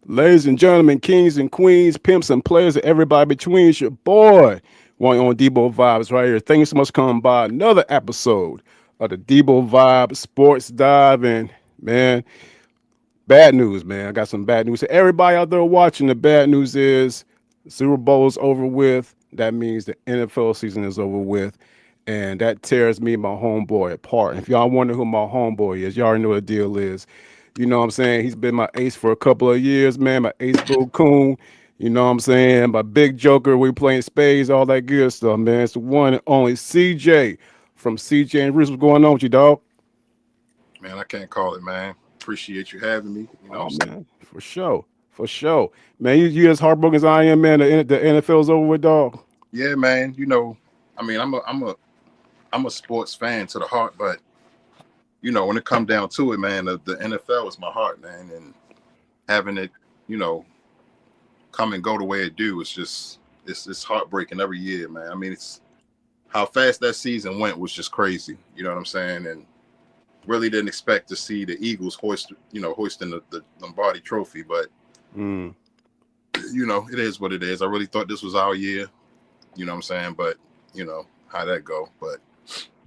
Ladies and gentlemen, kings and queens, pimps and players, and everybody between, it's your boy, one on Deboe Vibes right here. Thanks so much for coming by another episode of the Deboe Vibe Sports Dive. And man, bad news, man. I got some bad news. To everybody out there watching, the bad news is Super Bowl is over with. That means the NFL season is over with. And that tears me and my homeboy apart. If y'all wonder who my homeboy is, y'all already know what the deal is. You know what I'm saying? He's been my ace for a couple of years, man. My ace Boo Coon. You know what I'm saying? My big joker. We playing spades, all that good stuff, man. It's the one and only CJ from CJ and Reese. What's going on with you, dog? Man, I can't call it, man. Appreciate you having me. You know what I'm Oh saying? man, for sure, for sure, man. You as heartbroken as I am, man. The NFL's over with, dog. Yeah, man. I mean, I'm a sports fan to the heart, but when it comes down to it, man, the NFL is my heart, man, and having it, you know, come and go the way it do, it's heartbreaking every year, man. I mean, it's how fast that season went was just crazy. You know what I'm saying? And really didn't expect to see the Eagles hoisting the Lombardi Trophy, but Mm. it is what it is. I really thought this was our year. You know what I'm saying? But how that go. But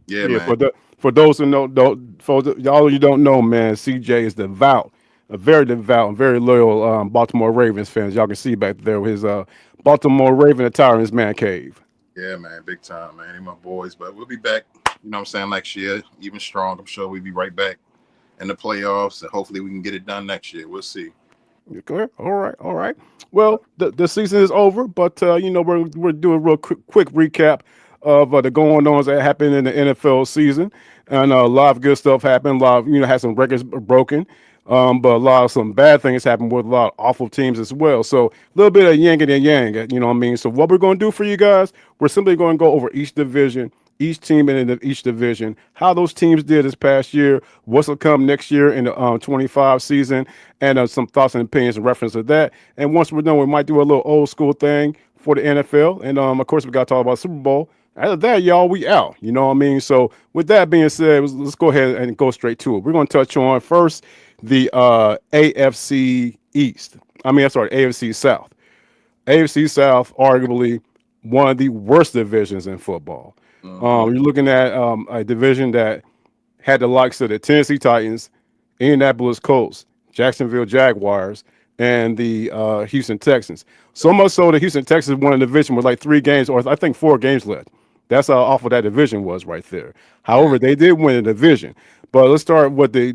yeah, Yeah, man. for those who know, don't for y'all you don't know, man. CJ is a very devout, and very loyal Baltimore Ravens fans. Y'all can see back there with his Baltimore Raven attire in his man cave. Yeah, man. Big time, man. They my boys. But we'll be back, you know what I'm saying, next year, even strong. I'm sure we'll be right back in the playoffs, and hopefully we can get it done next year. We'll see. You clear? All right, all right. Well, the season is over, but we're doing a real quick recap of the going ons that happened in the NFL season, and a lot of good stuff happened. A lot of had some records broken, but a lot of some bad things happened with a lot of awful teams as well. So a little bit of yin and yang, you know what I mean. So what we're going to do for you guys, we're simply going to go over each division, each team in each division, how those teams did this past year, what's to come next year in the 25 season, and some thoughts and opinions in reference to that. And once we're done, we might do a little old school thing for the NFL. And of course, we got to talk about Super Bowl. After that, y'all, we out. You know what I mean? So, with that being said, let's go ahead and go straight to it. We're going to touch on first the AFC East. I mean, I'm sorry, AFC South. AFC South, arguably one of the worst divisions in football. Hmm. You're looking at a division that had the likes of the Tennessee Titans, Indianapolis Colts, Jacksonville Jaguars, and the Houston Texans. So much so that Houston Texans won a division with like 3 games, or I think 4 games left. That's how awful that division was right there. Yeah. However, they did win a division. But let's start with the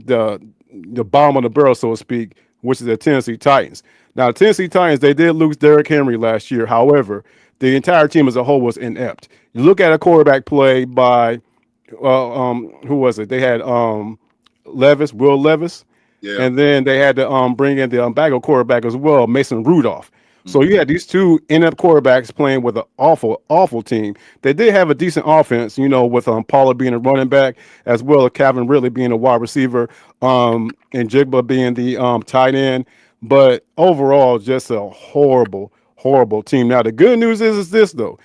bottom of the barrel, so to speak, which is the Tennessee Titans. Now, the Tennessee Titans, they did lose Derrick Henry last year. However, the entire team as a whole was inept. You look at a quarterback play by who was it? They had Will Levis, Yeah. and then they had to bring in the backup quarterback as well, Mason Rudolph. So you Hmm. had these two inept quarterbacks playing with an awful, awful team. They did have a decent offense, with Paula being a running back, as well as Calvin Ridley being a wide receiver, and Jigba being the tight end. But overall, just a horrible, horrible team. Now the good news is this though,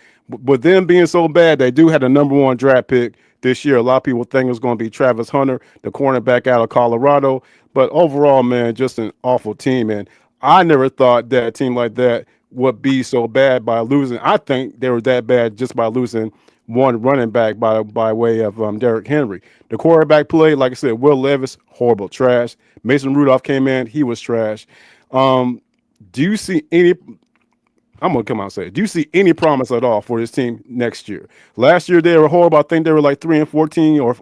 with them being so bad, they do have the number one draft pick this year. A lot of people think it was going to be Travis Hunter, the cornerback out of Colorado. But overall, man, just an awful team. And I never thought that a team like that would be so bad by losing. I think they were that bad just by losing one running back by way of Derrick Henry. The quarterback play, like I said, Will Levis, horrible, trash. Mason Rudolph came in, he was trash. Um, do you see any? I'm gonna come out and say, do you see any promise at all for this team next year? Last year they were horrible. I think they were like 3-14 or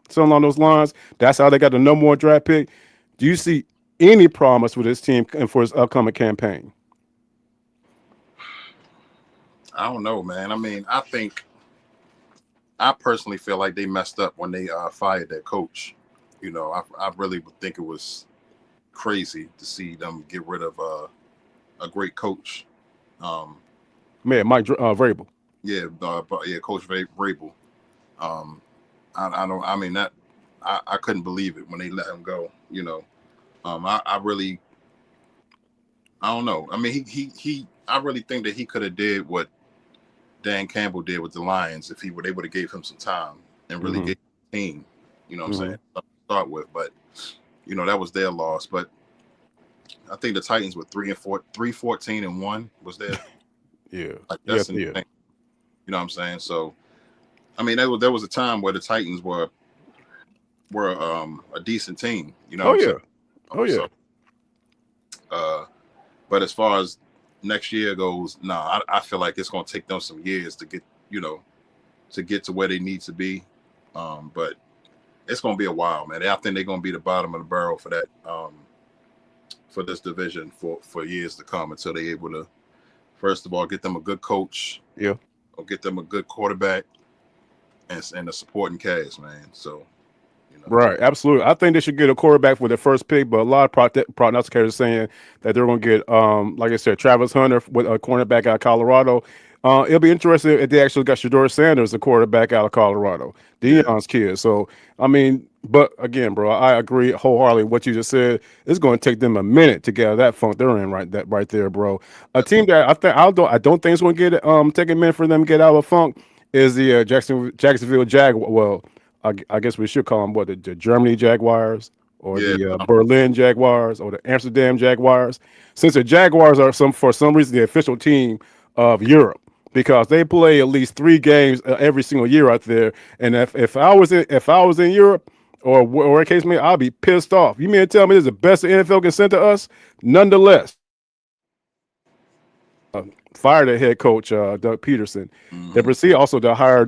something along those lines. That's how they got the number one draft pick. Do you see any promise for this team and for its upcoming campaign? I don't know, man. I mean, I personally feel like they messed up when they fired their coach. I really would think it was crazy to see them get rid of a great coach. Um, Man, Mike Vrabel. yeah, but yeah, Coach Vrabel. Um, I don't. I mean that. I couldn't believe it when they let him go. I really. I don't know. I mean, he. I really think that he could have did what Dan Campbell did with the Lions if they would have gave him some time and really Hmm. gave the team. You know what I'm Hmm. saying? To start with, but that was their loss. But I think the Titans were 3-14-1 was their Yeah. like Yes. that's insane. Yeah. You know what I'm saying? So I mean, there was a time where the Titans were a decent team. You know what Oh I'm saying? yeah. Oh yeah. So, uh, but as far as next year goes, nah, I feel like it's gonna take them some years to get you know to get to where they need to be. But it's gonna be a while, man. I think they're gonna be the bottom of the barrel for that for this division for years to come until they're able to first of all get them a good coach Yeah. or get them a good quarterback and a supporting cast, man. So you know, Right, absolutely. I think they should get a quarterback for their first pick, but a lot of prognosticators are saying that they're going to get, like I said, Travis Hunter with a cornerback out of Colorado. It'll be interesting if they actually got Shador Sanders, a quarterback out of Colorado, yeah, Deion's kid. So, I mean, but again, bro, I agree wholeheartedly with what you just said. It's going to take them a minute to get out of that funk they're in right there, bro. A team that I don't think it's going to get take a minute for them to get out of a funk is the Jacksonville Jaguars. Well, I guess we should call them what the Germany Jaguars or yeah, the Berlin Jaguars or the Amsterdam Jaguars. Since the Jaguars are for some reason the official team of Europe because they play at least 3 games every single year out there. And if I was in Europe or in case me, I'll be pissed off. You mean to tell me this is the best the NFL can send to us? Nonetheless, fired the head coach Doug Peterson. They mm-hmm. proceed also to hire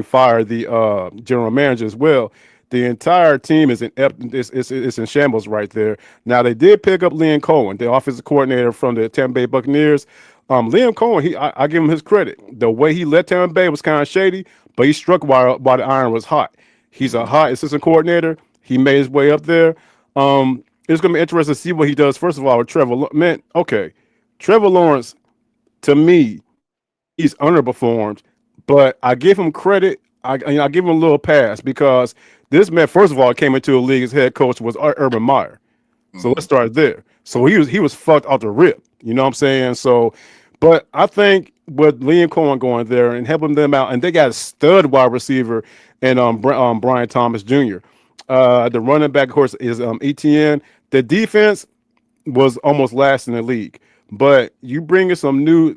fire the general manager as well. The entire team is in shambles right there. Now they did pick up Liam Cohen, the offensive coordinator from the Tampa Bay Buccaneers. Liam Cohen, I give him his credit. The way he led Tampa Bay was kind of shady, but he struck while the iron was hot. He's a hot assistant coordinator. He made his way up there. It's going to be interesting to see what he does. First of all, with Trevor, man, okay, Trevor Lawrence to me, he's underperformed, but I give him credit. I give him a little pass because this man, first of all, came into the league as head coach was Urban Meyer. So let's Mm-hmm. start there. So he was fucked off the rip. You know what I'm saying? So, but I think with Liam Cohen going there and helping them out, and they got a stud wide receiver and Brian Thomas Jr. The running back, of course, is ETN. The defense was almost last in the league. But you bring in some new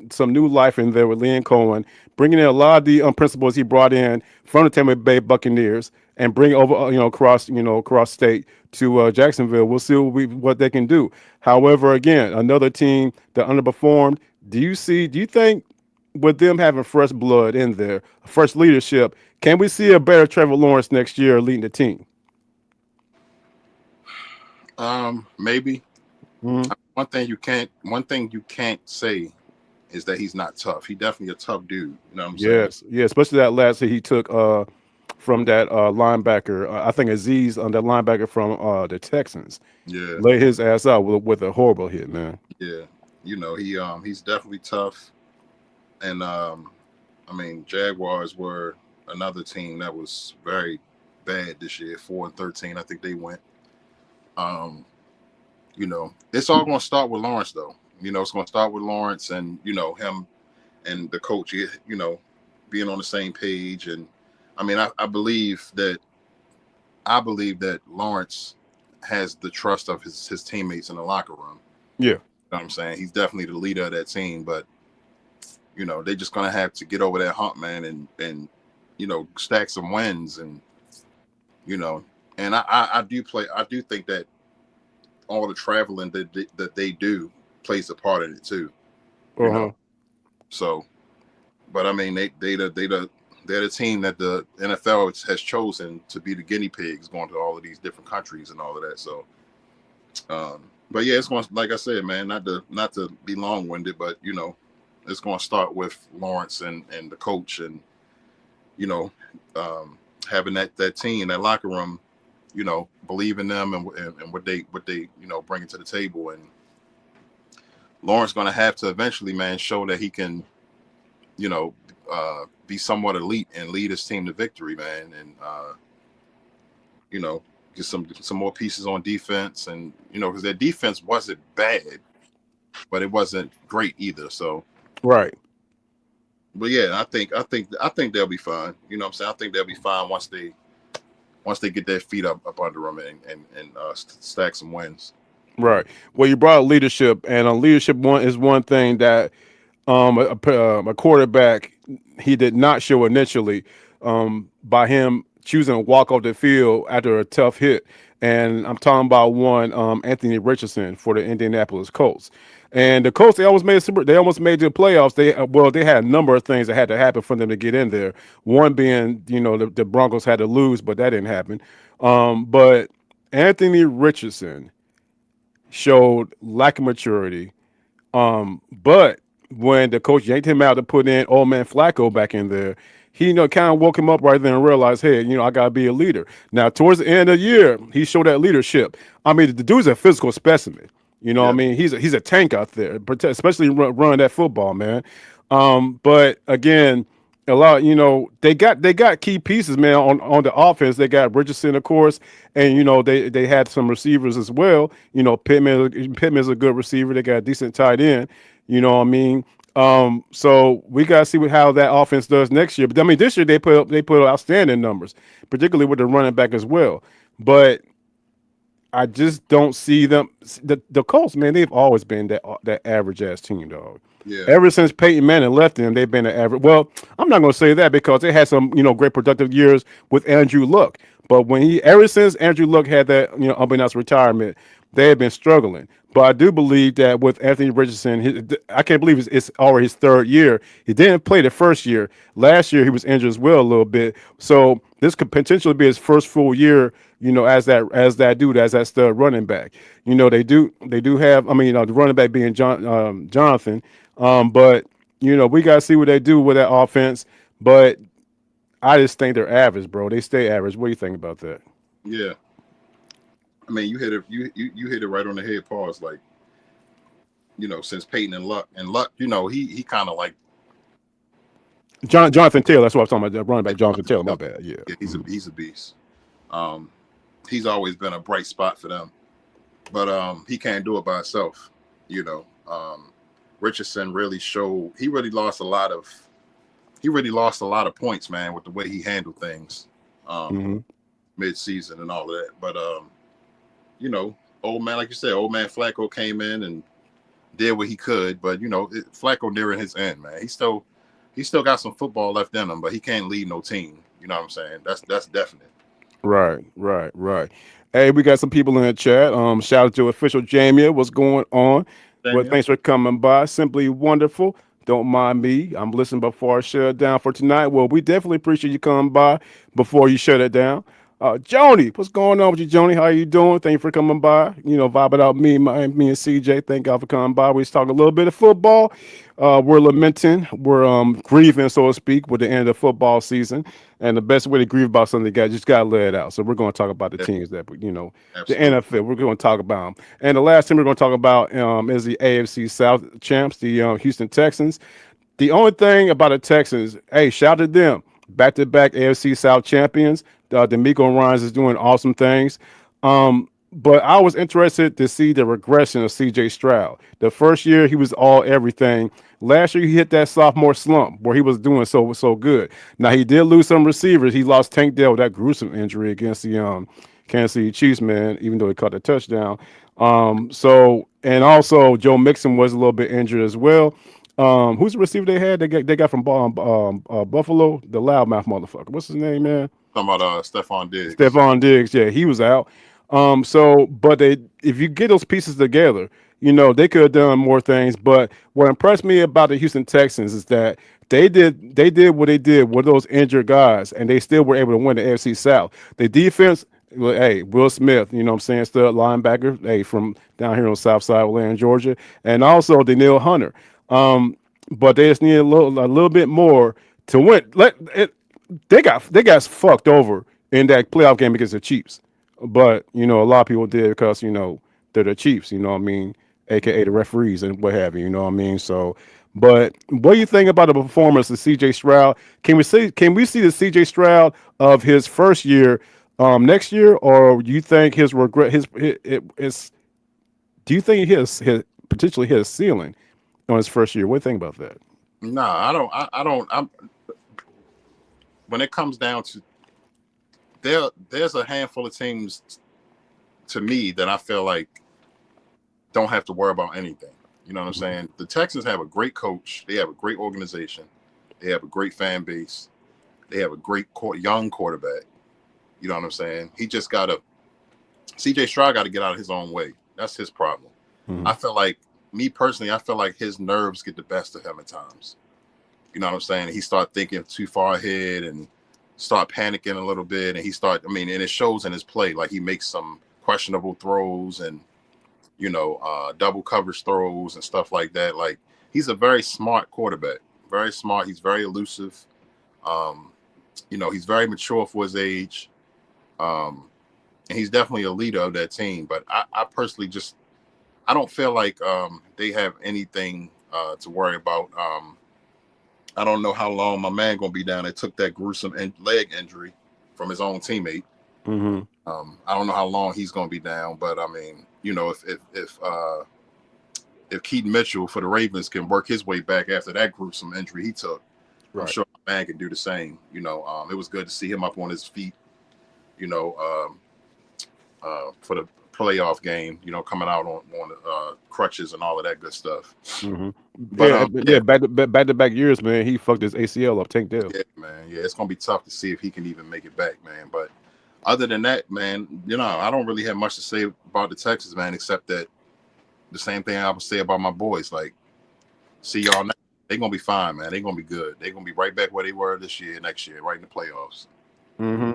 life in there with Liam Cohen, bringing in a lot of the principles he brought in from the Tampa Bay Buccaneers and bring over across state to Jacksonville. We'll see what they can do. However, again, another team that underperformed. Do you think with them having fresh blood in there, fresh leadership, can we see a better Trevor Lawrence next year leading the team? Maybe Mhm. one thing you can't say is that he's not tough. He definitely a tough dude. You know what I'm saying? Yes, yeah, especially that last hit he took from that linebacker. I think Aziz on that linebacker from the Texans Yeah, laid his ass out with a horrible hit, man. yeah. He's definitely tough. And I mean, Jaguars were another team that was very bad this year, 4-13. I think they went. Um, it's all going to start with Lawrence, though. It's going to start with Lawrence and him and the coach, being on the same page. And I mean, I believe that Lawrence has the trust of his teammates in the locker room. Yeah, You know what I'm saying? He's definitely the leader of that team, but they're just gonna have to get over that hump, man, and stack some wins, and you know, and I do think that all the traveling that they do plays a part in it too, you know. uh-huh. So, but I mean, they're the team that the NFL has chosen to be the guinea pigs going to all of these different countries and all of that. So, but yeah, it's going to, like I said, man, not to be long winded, but it's going to start with Lawrence and the coach, and you know, having that team, that locker room, believe in them and what they bring to the table. And Lawrence going to have to eventually, man, show that he can, be somewhat elite and lead his team to victory, man. And get some more pieces on defense, and because their defense wasn't bad, but it wasn't great either. So, Right. but yeah, I think they'll be fine. You know what I'm saying? I think they'll be fine once they get their feet up under them and stack some wins. Right. Well, you brought leadership, and leadership one is one thing that a quarterback he did not show initially by him choosing to walk off the field after a tough hit. And I'm talking about one Anthony Richardson for the Indianapolis Colts. And the Colts, they almost made the playoffs. They had a number of things that had to happen for them to get in there. One being, the Broncos had to lose, but that didn't happen. But Anthony Richardson showed lack of maturity. But when the coach yanked him out to put in old man Flacco back in there, he kind of woke him up right there and realized, hey, I gotta be a leader. Now towards the end of the year, he showed that leadership. I mean, the dude's a physical specimen. What I Yeah, mean, he's a tank out there, especially running that football, man. But again, a lot, they got key pieces, man, on the offense. They got Richardson, of course, and they had some receivers as well. Pittman's a good receiver. They got a decent tight end. You know what I mean? So we gotta see how that offense does next year. But I mean, this year they put outstanding numbers, particularly with the running back as well. But I just don't see them. The Colts, man, they've always been that average ass team, dog. yeah, Ever since Peyton Manning left them, they've been an average. Well, I'm not going to say that because they had some, great productive years with Andrew Luck. But ever since Andrew Luck had that, unbeknownst retirement, they have been struggling. But I do believe that with Anthony Richardson, I can't believe it's already his third year. He didn't play the first year. Last year he was injured as well a little bit. So this could potentially be his first full year, as that dude, as that stud running back. They do have. I mean, the running back being Jonathan. But we gotta see what they do with that offense. But I just think they're average, bro. They stay average. What do you think about that? yeah. I mean, you hit it. You hit it right on the head. Pause. Like, since Peyton and Luck, he kind of like, Jonathan Taylor. That's what I'm talking about. Running back Jonathan Jonathan Taylor. My Taylor. bad. Yeah. Yeah, he's a beast. Um, he's always been a bright spot for them, but he can't do it by himself. You know, Richardson really showed he really lost a lot of points, man, with the way he handled things Hmm. mid-season and all of that. But old man, like you said, old man Flacco came in and did what he could. But Flacco nearing his end, man. He still got some football left in him, but he can't lead no team. You know what I'm saying? That's definite. Right. Right. Right. Hey, we got some people in the chat. Shout out to official Jamia. What's going on? Well, Daniel, thanks for coming by. Simply wonderful. Don't mind me. I'm listening before I shut it down for tonight. Well, we definitely appreciate you coming by before you shut it down. Joni, what's going on with you, Joni? How you doing? Thank you for coming by. Vibing out me and CJ. Thank God for coming by. We was talking a little bit of football. We're lamenting, we're grieving, so to speak, with the end of the football season. And the best way to grieve about something, you just gotta let it out. So we're going to talk about the yeah, teams that, the absolutely. NFL. We're going to talk about them. And the last team we're going to talk about is the AFC South champs, the Houston Texans. The only thing about the Texans, hey, shout out to them. Back to back AFC South champions. D'Amico Ryans is doing awesome things. But I was interested to see the regression of CJ Stroud. The first year he was all everything. Last year he hit that sophomore slump where he was doing so good. Now he did lose some receivers. He lost Tank Dell with that gruesome injury against the Kansas City Chiefs, man, even though he caught the touchdown. And also Joe Mixon was a little bit injured as well. Who's the receiver they had? They got from Buffalo, the loudmouth motherfucker. What's his name, man? Talking about Stephon Diggs. Stephon Diggs. Yeah, he was out. But if you get those pieces together, they could have done more things. But what impressed me about the Houston Texans is that they did what they did with those injured guys, and they still were able to win the AFC South. The defense, well, hey, Will Smith, you know what I'm saying, stud linebacker, hey, from down here on the South Side of Atlanta, Georgia, and also Daniil Hunter. But they just need a little bit more to win. They got fucked over in that playoff game against the Chiefs. But a lot of people did because they're the Chiefs. You know what I mean, aka the referees and what have you. You know what I mean. So, but what do you think about the performance of C.J. Stroud? Can we see the C.J. Stroud of his first year next year, or do you think his regret his do you think his potentially hit a ceiling on his first year? What do you think about that? Nah, I don't. I don't. When it comes down to there's a handful of teams to me that I feel like don't have to worry about anything. You know what I'm saying? The Texans have a great coach. They have a great organization. They have a great fan base. They have a great young quarterback. You know what I'm saying? He just got to CJ Stroud got to get out of his own way. That's his problem. Mm-hmm. I feel like me personally, I feel like his nerves get the best of him at times. You know what I'm saying? He start thinking too far ahead and start panicking a little bit. And and it shows in his play. Like he makes some questionable throws and, double coverage throws and stuff like that. Like he's a very smart quarterback, very smart. He's very elusive. Um, he's very mature for his age. And he's definitely a leader of that team. But I personally I don't feel like they have anything to worry about. I don't know how long my man gonna be down there. Took that gruesome leg injury from his own teammate. Mm-hmm. I don't know how long he's gonna be down, but I mean, if Keaton Mitchell for the Ravens can work his way back after that gruesome injury he took, Right. I'm sure my man can do the same. It was good to see him up on his feet. You know, for the playoff game, coming out on crutches and all of that good stuff. Mm-hmm. But Yeah. Back to back years, man. He fucked his ACL up. Tank Dell. yeah, man, yeah, it's gonna be tough to see if he can even make it back, man. But other than that, man, I don't really have much to say about the Texans, man, except that the same thing I would say about my boys. Like, see y'all next. They're gonna be fine, man. They're gonna be good. They're gonna be right back where they were next year, right in the playoffs. Mm-hmm.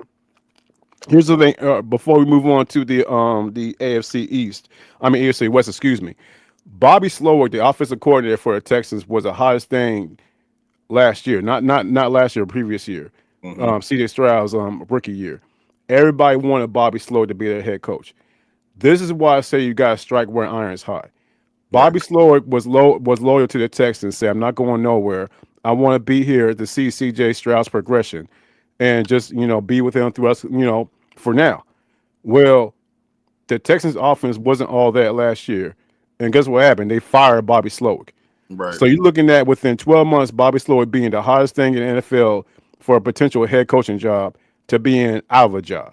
Here's the thing. Before we move on to the AFC East, I mean AFC West, excuse me. Bobby Slowick, the offensive coordinator for the Texans, was the hottest thing last year. Not last year, previous year. Mm-hmm. CJ Stroud's rookie year. Everybody wanted Bobby Slowick to be their head coach. This is why I say you got to strike where iron's hot. Bobby Right, Slowick was loyal to the Texans. Said, "I'm not going nowhere. I want to be here to see CJ Stroud's progression, and just be with him through us. For now." Well, the Texans' offense wasn't all that last year, and guess what happened? They fired Bobby Slowick. right, So you're looking at within 12 months, Bobby Slowick being the hottest thing in the NFL for a potential head coaching job to being out of a job.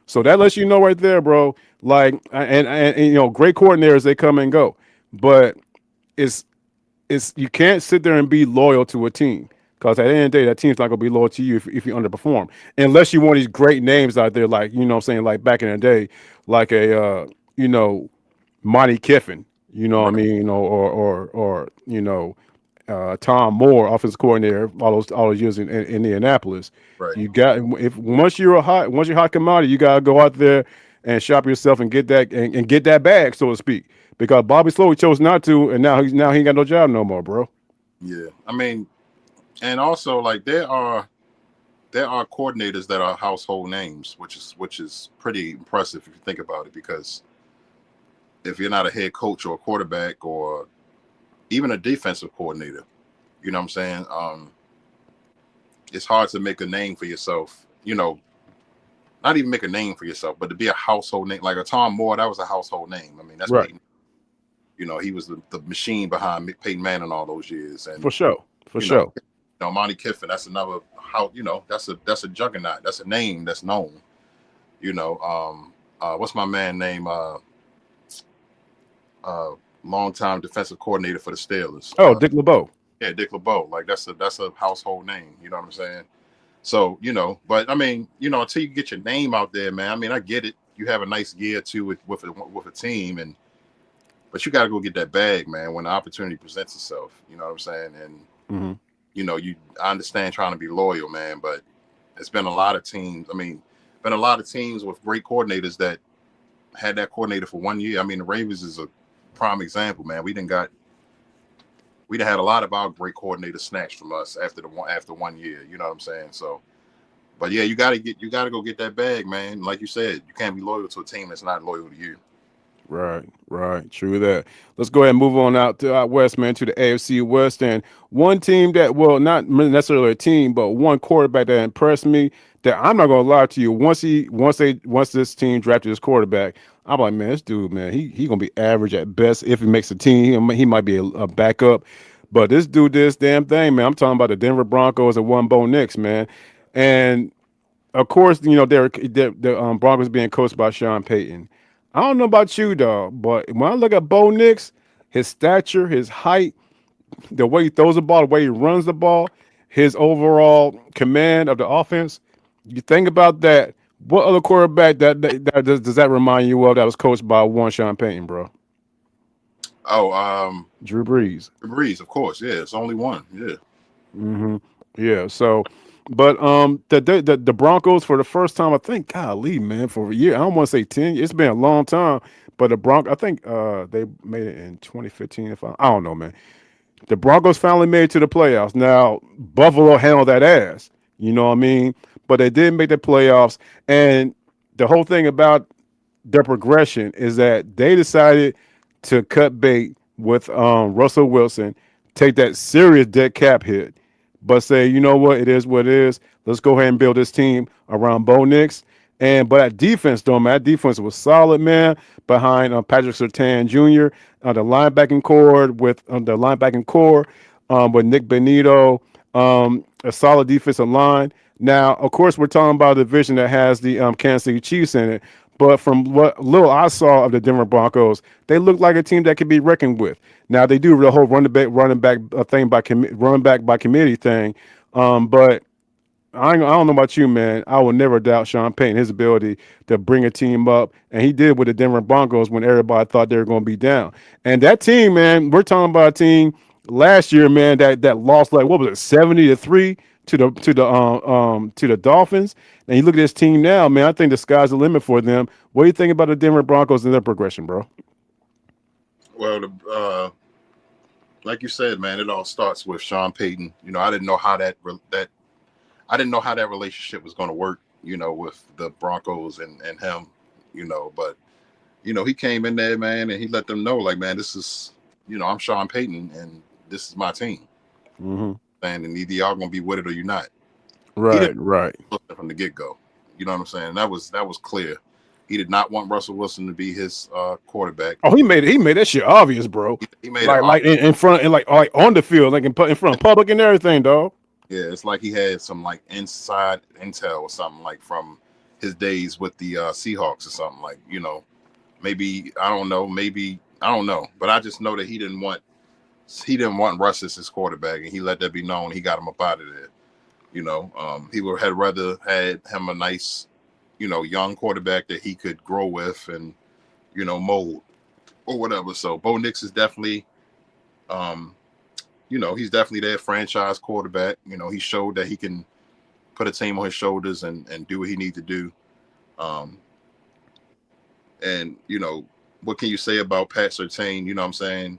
So that lets you know right there, bro. Like, and great coordinators, they come and go, but it's you can't sit there and be loyal to a team because at the end of the day, that team's not gonna be loyal to you if you underperform, unless you want these great names out there, like what I'm saying, like back in the day, like a Monty Kiffin, what I right, mean, or Tom Moore, offensive coordinator, all those years in Indianapolis. right. You got if once you're hot commodity, you gotta go out there and shop yourself and get that and get that bag, so to speak. Because Bobby Slowick chose not to, and now he ain't got no job no more, bro. Yeah, I mean, and also like there are coordinators that are household names, which is pretty impressive if you think about it. Because if you're not a head coach or a quarterback or even a defensive coordinator, you know what I'm saying? It's hard to make a name for yourself. Not even make a name for yourself, but to be a household name like a Tom Moore, that was a household name. I mean, that's Right. Peyton. He was the machine behind Peyton Manning all those years, and For sure. For you know, sure. Monty Kiffin. That's another how that's a juggernaut. That's a name that's known. What's my man name? Longtime defensive coordinator for the Steelers. Oh, Dick LeBeau. Yeah, Dick LeBeau. Like that's a household name. You know what I'm saying? So but I mean, until you get your name out there, man. I mean, I get it. You have a nice year or two with a team, but you got to go get that bag, man. When the opportunity presents itself, you know what I'm saying? And Mm-hmm. I understand trying to be loyal, man, but it's been a lot of teams. I mean, been a lot of teams with great coordinators that had that coordinator for 1 year. I mean, the Ravens is a prime example, man. We done had a lot of our great coordinators snatched from us after 1 year. You know what I'm saying? So, but yeah, you gotta go get that bag, man. Like you said, you can't be loyal to a team that's not loyal to you. Right. True that. Let's go ahead and move on out west, man, to the AFC West. And one team that, well, not necessarily a team, but one quarterback that impressed me. That I'm not gonna lie to you. Once this team drafted this quarterback, I'm like, man, this dude, man, he gonna be average at best. If he makes a team, he might be a backup. But this dude did this damn thing, man. I'm talking about the Denver Broncos and one Bo Nix, man. And of course, the Broncos being coached by Sean Payton. I don't know about you, dog, but when I look at Bo Nix, his stature, his height, the way he throws the ball, the way he runs the ball, his overall command of the offense. You think about that. What other quarterback does that remind you of that was coached by one Sean Payton, bro? Oh, Drew Brees. Breeze, of course. Yeah, it's only one. Yeah. Hmm. Yeah. So, but the Broncos for the first time, I think, golly, man, for a year. I don't want to say 10. It's been a long time, but the Bronc, I think they made it in 2015. If I don't know, man. The Broncos finally made it to the playoffs. Now, Buffalo handled that ass. You know what I mean? But they did make the playoffs. And the whole thing about their progression is that they decided to cut bait with Russell Wilson, take that serious dead cap hit, but say, you know what, it is what it is. Let's go ahead and build this team around Bo Nix. And but that defense, though, man, that defense was solid, man. Behind Patrick Surtain Jr., the linebacking core with Nick Benito, a solid defensive line. Now, of course, we're talking about a division that has the Kansas City Chiefs in it. But from what little I saw of the Denver Broncos, they look like a team that could be reckoned with. Now they do the whole running back thing running back by committee thing, but I don't know about you, man. I will never doubt Sean Payton, his ability to bring a team up, and he did with the Denver Broncos when everybody thought they were going to be down. And that team, man, we're talking about a team last year, man, that lost like what was it, 70-3 to the Dolphins. And you look at this team now, man. I think the sky's the limit for them. What do you think about the Denver Broncos and their progression, bro? Well, like you said, man, it all starts with Sean Payton. You know, I didn't know how I didn't know how that relationship was going to work. You know, with the Broncos and him. You know, but he came in there, man, and he let them know, like, man, this is, I'm Sean Payton, and this is my team, Mm-hmm. and either y'all gonna be with it or you're not. He didn't Right, right. look from the get go. You know what I'm saying? That was clear. He did not want Russell Wilson to be his quarterback. Oh, he made that shit obvious, bro. He made it Like in front and like on the field, like in front of public and everything, dog. yeah, it's like he had some like inside intel or something like from his days with the Seahawks or something like, maybe I don't know, but I just know that he didn't want Russ as his quarterback, and he let that be known. He got him up out of there. He would had rather had him a nice, young quarterback that he could grow with and mold or whatever. So Bo Nix is definitely, he's definitely their franchise quarterback. He showed that he can put a team on his shoulders and do what he needs to do. Um, and what can you say about Pat Surtain? You know what I'm saying?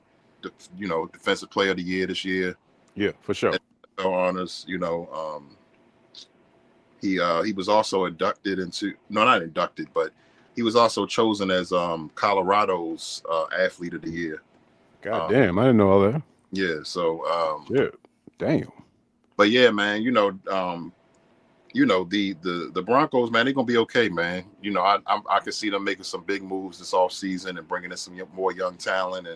Defensive player of the year this year. Yeah, for sure. Honors. He was also inducted into, no, not inducted, but he was also chosen as Colorado's athlete of the year. God damn, I didn't know all that. Yeah. So Yeah, damn. but yeah, man, the Broncos, man, they're gonna be okay, man. I can see them making some big moves this off season and bringing in some more young talent,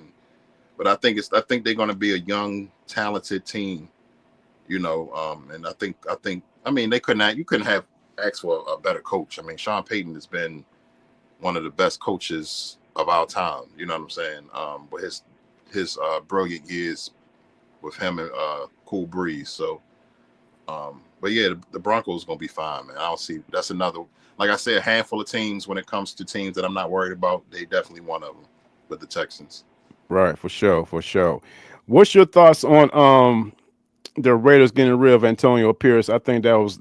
but I think they're gonna be a young, talented team. And I mean, you couldn't have asked for a better coach. I mean, Sean Payton has been one of the best coaches of our time. You know what I'm saying? With his brilliant years with him and Cool Breeze. So, but yeah, the Broncos gonna be fine, man. I don't see that's another, like I said, a handful of teams when it comes to teams that I'm not worried about. They definitely one of them with the Texans. Right, for sure, for sure. What's your thoughts on the Raiders getting rid of Antonio Pierce? I think that was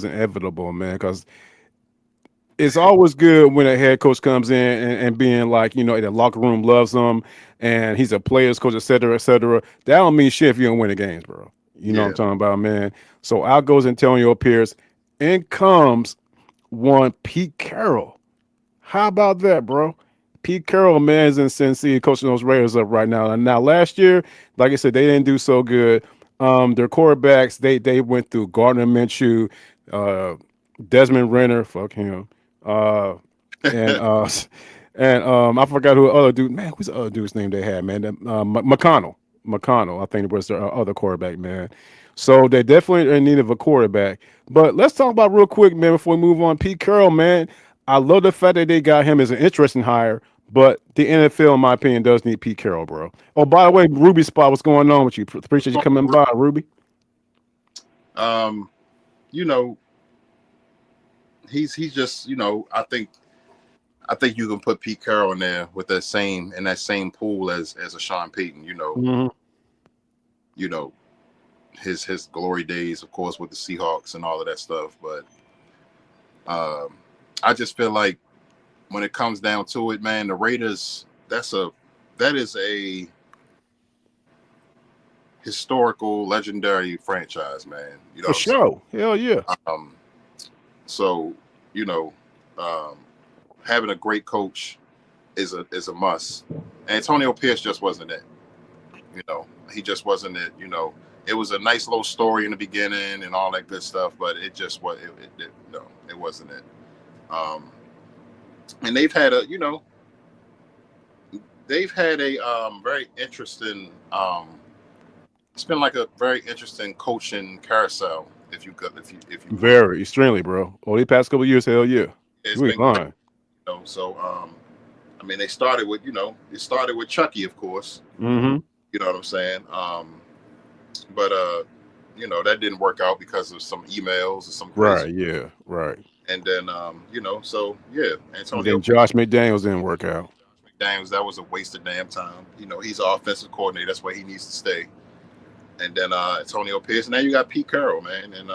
inevitable, man, because it's always good when a head coach comes in and being like, the locker room loves him and he's a players coach, et cetera, et cetera. That don't mean shit if you don't win the games, bro. You know what I'm Yeah, talking about, man. So out goes Antonio Pierce. In comes one Pete Carroll. How about that, bro? Pete Carroll, man, is in Cincy coaching those Raiders up right now. And now last year, like I said, they didn't do so good. Their quarterbacks, they went through Gardner Minshew, uh, Desmond Renner, fuck him, uh, and I forgot who the other dude. Man, who's the other dude's name they had? Man, McConnell. McConnell, I think was their other quarterback, man. So they definitely are in need of a quarterback. But let's talk about real quick, man, before we move on. Pete Carroll, man. I love the fact that they got him as an interesting hire, but the NFL, in my opinion, does need Pete Carroll, bro. Oh, by the way, Ruby Spot, what's going on with you? Appreciate you coming by, Ruby. Um, you know, he's just, I think you can put Pete Carroll in there with that same pool as a Sean Payton. Hmm. You know his glory days, of course, with the Seahawks and all of that stuff. But um, I just feel like when it comes down to it, man, the Raiders that is a historical, legendary franchise, man. You know For what I'm saying? sure. Hell yeah. Um, so you know, um, having a great coach is a must. Antonio Pierce just wasn't it. He just wasn't it. It was a nice little story in the beginning and all that good stuff, but it just was no, it wasn't it. Um, and they've had a very interesting. It's been like a very interesting coaching carousel. If you could, if you would, Very, extremely, bro. Oh, the past couple years, hell yeah. it's You ain't been great. lying. So I mean, they started with it started with Chucky, of course. Hmm. You know what I'm saying? But that didn't work out because of some emails and some crazy. Right, yeah, right. And then so yeah, And Antonio then Josh McDaniels didn't work out. McDaniels, that was a waste of damn time. He's an offensive coordinator. That's where he needs to stay. And then Antonio Pierce. Now you got Pete Carroll, man, and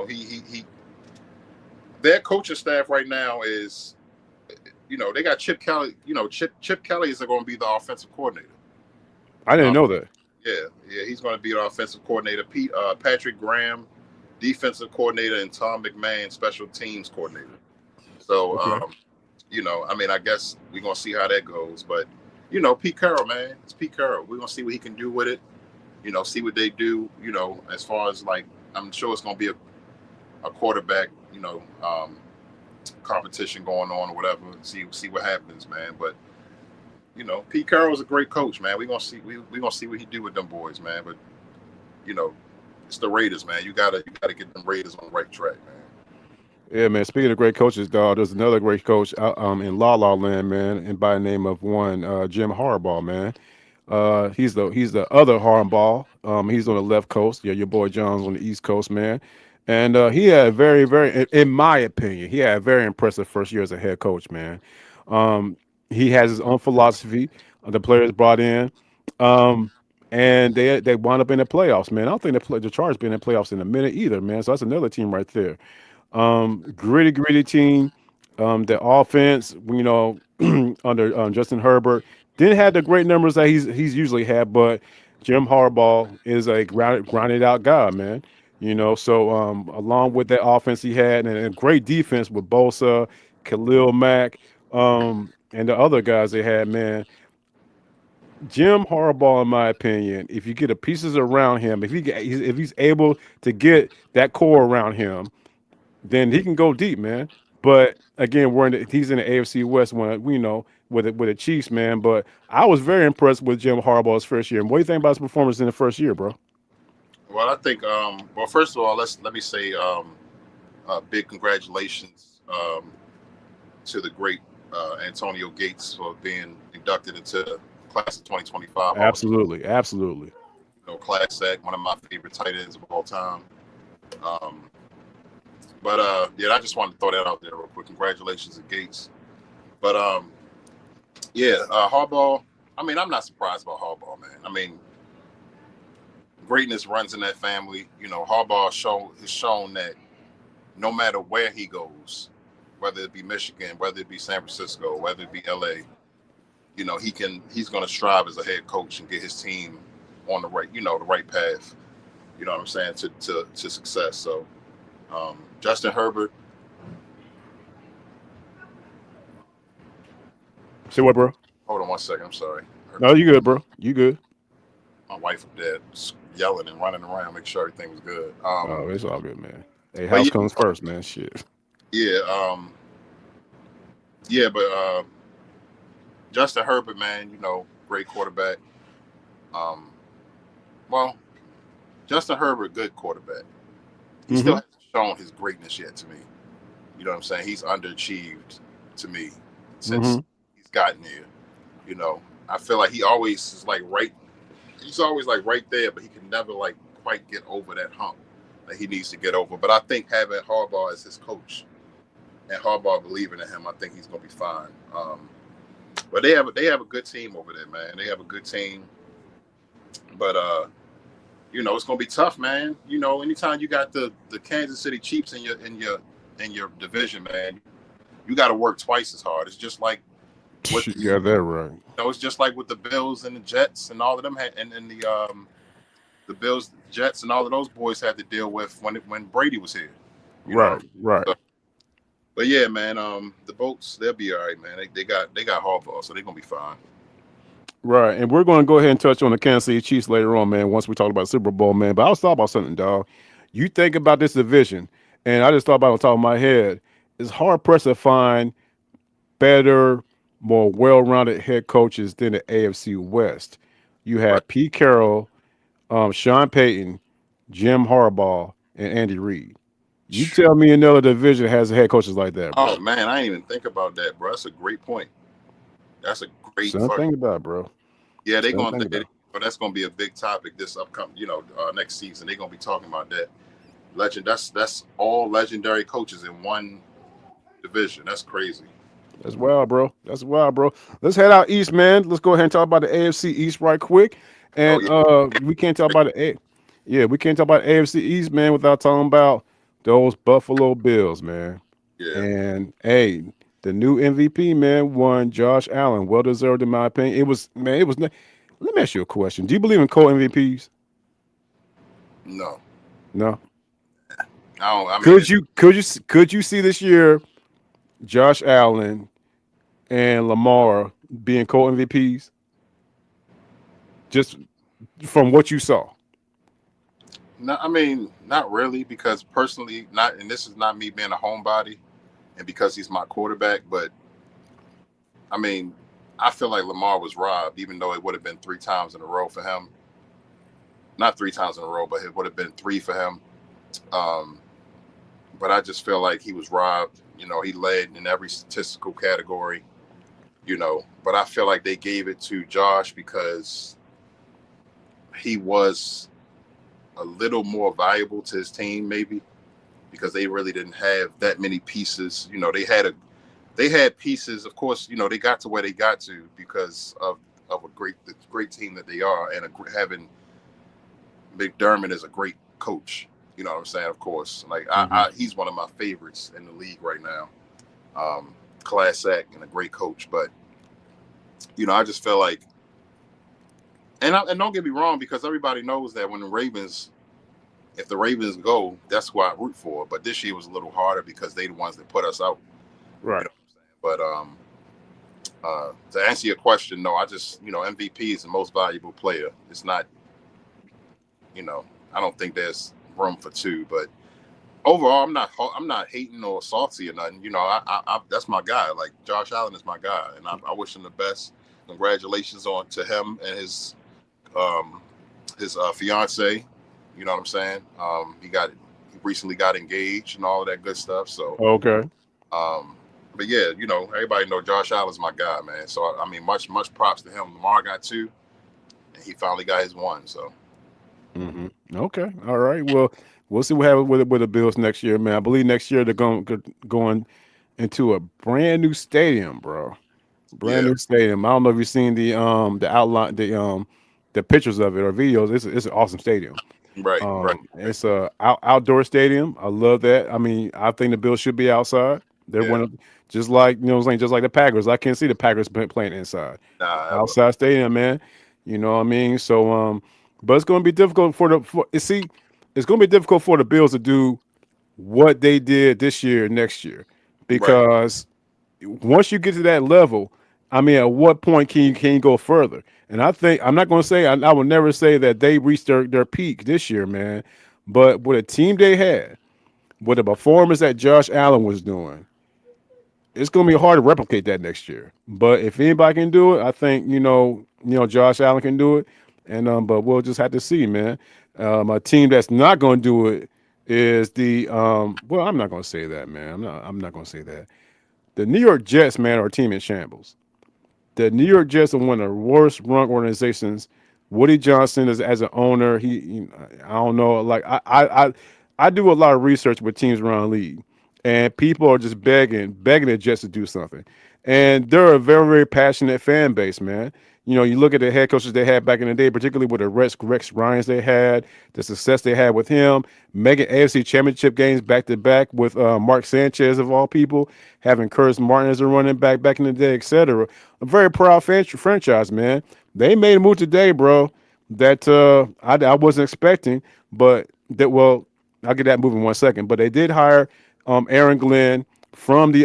he their coaching staff right now is, they got Chip Kelly. Chip Kelly is going to be the offensive coordinator. I didn't Um, know that. yeah, he's going to be the offensive coordinator. Patrick Graham, defensive coordinator, and Tom McMahon, special teams coordinator. So, Okay. I mean, I guess we're going to see how that goes. But, Pete Carroll, man, it's Pete Carroll. We're going to see what he can do with it. See what they do, as far as like, I'm sure it's going to be a quarterback, competition going on or whatever. See what happens, man. But, Pete Carroll's a great coach, man. We're going to see, we're going to see what he do with them boys, man. But, you know, it's the Raiders, man. You gotta get them Raiders on the right track, man. Yeah, man. Speaking of great coaches, dog, there's another great coach out in La La Land, man, and by the name of one Jim Harbaugh, man. He's the other Harbaugh. He's on the left coast. Yeah, your boy John's on the east coast, man. And he had a in my opinion, he had a very impressive first year as a head coach, man. Um, he has his own philosophy. The players brought in, um, and they wound up in the playoffs, man. I don't think the Chargers been in the playoffs in a minute either, man. So that's another team right there. Gritty team. The offense, under Justin Herbert, didn't have the great numbers that he's usually had, but Jim Harbaugh is a grounded out guy, man. So along with that offense he had and a great defense with Bosa, Khalil Mack, and the other guys they had, man. Jim Harbaugh, in my opinion, if you get the pieces around him, if he's able to get that core around him, then he can go deep, man. But again, he's in the AFC West one, with the Chiefs, man. But I was very impressed with Jim Harbaugh's first year. And what do you think about his performance in the first year, bro? Well, I think well, first of all, let me say big congratulations to the great Antonio Gates for being inducted into class of 2025. Absolutely, absolutely. Class act, one of my favorite tight ends of all time. Um, but yeah, I just wanted to throw that out there real quick. Congratulations to Gates. But yeah, Harbaugh. I mean, I'm not surprised about Harbaugh, man. I mean, greatness runs in that family. Harbaugh has shown that no matter where he goes, whether it be Michigan, whether it be San Francisco, whether it be LA, he's going to strive as a head coach and get his team on the right path. You know what I'm saying, to success. So Justin Herbert. Say what, bro? Hold on one second. I'm sorry. No, you good, bro. You good. My wife and dad yelling and running around, make sure everything was good. Oh, it's all good, man. Hey, But house comes first, man. Shit. yeah, yeah, but Justin Herbert, man, great quarterback. Um, well, Justin Herbert, good quarterback. He still hasn't shown his greatness yet to me. You know what I'm saying? He's underachieved to me since Hmm. he's gotten here. You know, I feel like he always is like right. He's always like right there, but he can never like quite get over that hump that he needs to get over. But I think having Harbaugh as his coach and Harbaugh believing in him, I think he's gonna be fine. But they have a good team over there, man. They have a good team, but it's gonna be tough, man. Anytime you got the Kansas City Chiefs in your division, man, you got to work twice as hard. It's just like with You got that right. it's just like with the Bills and the Jets and all of them had, and the Bills, Jets, and all of those boys had to deal with when Brady was here. You know. Right, right, So, but yeah, man, the boats they'll be all right, man. They got Harbaugh, so they're gonna be fine. right. And we're going to go ahead and touch on the Kansas City Chiefs later on, man. Once we talk about Super Bowl, man. But I was thought about something, dog. You think about this division, and I just thought about it on top of my head. It's hard pressed to find better, more well-rounded head coaches than the AFC West. You Right. had Pete Carroll, Sean Payton, Jim Harbaugh, and Andy Reid. You tell me another division has head coaches like that, bro. Oh man, I didn't even think about that, bro. That's a great point. That's a great Something to fuck. think about, bro. Yeah, they're Something to gonna. think about. But that's gonna be a big topic this upcoming, next season. They're gonna be talking about that. Legend. That's all legendary coaches in one division. That's crazy. That's wild, bro. That's wild, bro. Let's head out east, man. Let's go ahead and talk about the AFC East right quick. Oh And yeah, we can't talk about yeah, we can't talk about AFC East, man, without talking about those Buffalo Bills, man. yeah. And hey, the new MVP, man, won Josh Allen. Well deserved in my opinion. It was, man, it was let me ask you a question. Do you believe in co-MVPs? No, No. I don't. I mean, Could you see this year Josh Allen and Lamar being co-MVPs? Just from what you saw. no, I mean, not really, because personally, not. And this is not me being a homebody, and because he's my quarterback. But I mean, I feel like Lamar was robbed, even though it would have been 3 times in a row for him. Not 3 times in a row, but it would have been three for him. Um, but I just feel like he was robbed. He led in every statistical category. But I feel like they gave it to Josh because he was a little more valuable to his team, maybe because they really didn't have that many pieces. They had pieces, of course. They got to where they got to because of the great team that they are, and having McDermott is a great coach. You know what I'm saying? Of course, like Hmm. he's one of my favorites in the league right now. Class act and a great coach, but I just feel like, and don't get me wrong, because everybody knows that if the Ravens go, that's who I root for. But this year was a little harder because they the ones that put us out. You Right. know what I'm saying? But to answer your question, no, I just MVP is the most valuable player. It's not, I don't think there's room for two, but overall, I'm not hating or salty or nothing. That's my guy. Like Josh Allen is my guy, and I wish him the best. Congratulations on to him and um, his fiance. You know what I'm saying? He recently got engaged and all of that good stuff. So, Okay. um, but yeah, everybody know Josh Allen's my guy, man. So I mean, much props to him. Lamar got two, and he finally got his one. So Hmm. Okay. All right. Well, we'll see what happens with the Bills next year, man. I believe next year they're going into a brand new stadium, bro. Brand yeah, new stadium. I don't know if you've seen the outline the pictures of it or videos. It's an awesome stadium. right, right, right. It's a outdoor stadium. I love that. I mean, I think the Bills should be outside. They're Yeah, one of just like what I'm saying, just like the Packers. I can't see the Packers playing inside. nah, ever. Outside stadium, man. You know what I mean? So but it's gonna be difficult it's gonna be difficult for the Bills to do what they did this year, next year. Right, Because once you get to that level, I mean, at what point can you go further? And I think I'm not going to say I will never say that they reached their peak this year, man. But with a team they had, with the performance that Josh Allen was doing, it's going to be hard to replicate that next year. But if anybody can do it, I think Josh Allen can do it. And but we'll just have to see, man. A team that's not going to do it, is the well, I'm not gonna say that, man. I'm not gonna say that. The New York Jets, man, are a team in shambles. The New York Jets are one of the worst run organizations. Woody Johnson is as an owner. I don't know. Like I do a lot of research with teams around the league, and people are just begging the Jets to do something. And they're a very, very passionate fan base, man. You look at the head coaches they had back in the day, particularly with the Rex Ryans they had, the success they had with him, making AFC Championship games back to back with Mark Sanchez of all people, having Curtis Martin as a running back in the day, etc. A very proud franchise, man. They made a move today, bro. That I wasn't expecting, but that well, I'll get that move in 1 second. But they did hire Aaron Glenn from the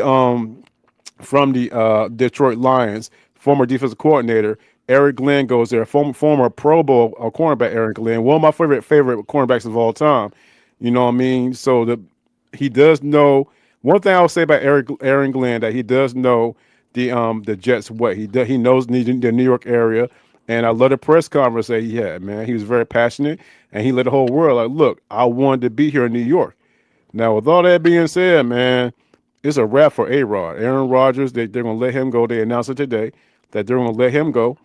Detroit Lions, former defensive coordinator. Eric Glenn goes there, former Pro Bowl cornerback Eric Glenn, one of my favorite cornerbacks of all time. You know what I mean? So he does know. One thing I'll say about Aaron Glenn, that he does know the Jets, what he knows the New York area. And I love the press conference that he had, man. He was very passionate, and he let the whole world like, look, I wanted to be here in New York. Now, with all that being said, man, it's a wrap for A Rod. Aaron Rodgers, they're going to let him go. They announced it today that they're going to let him go.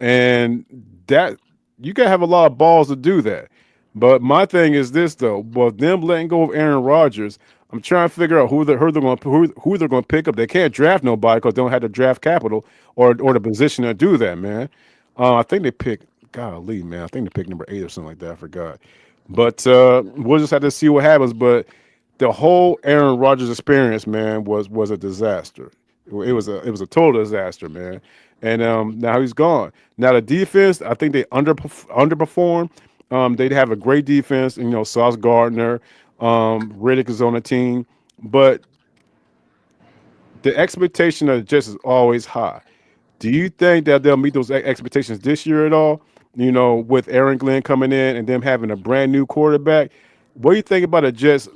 And that, you got to have a lot of balls to do that. But my thing is this, though. Well, them letting go of Aaron Rodgers, I'm trying to figure out who they're going to pick up. They can't draft nobody because they don't have the draft capital or the position to do that, man. I think they picked, golly, man. I think they picked number 8 or something like that. I forgot. But we'll just have to see what happens. But the whole Aaron Rodgers experience, man, was a disaster. It was a total disaster, man. And now he's gone. Now the defense, I think they underperformed. They'd have a great defense, and Sauce Gardner, Riddick is on the team, but the expectation of the Jets is always high. Do you think that they'll meet those expectations this year at all? With Aaron Glenn coming in and them having a brand new quarterback, what do you think about the Jets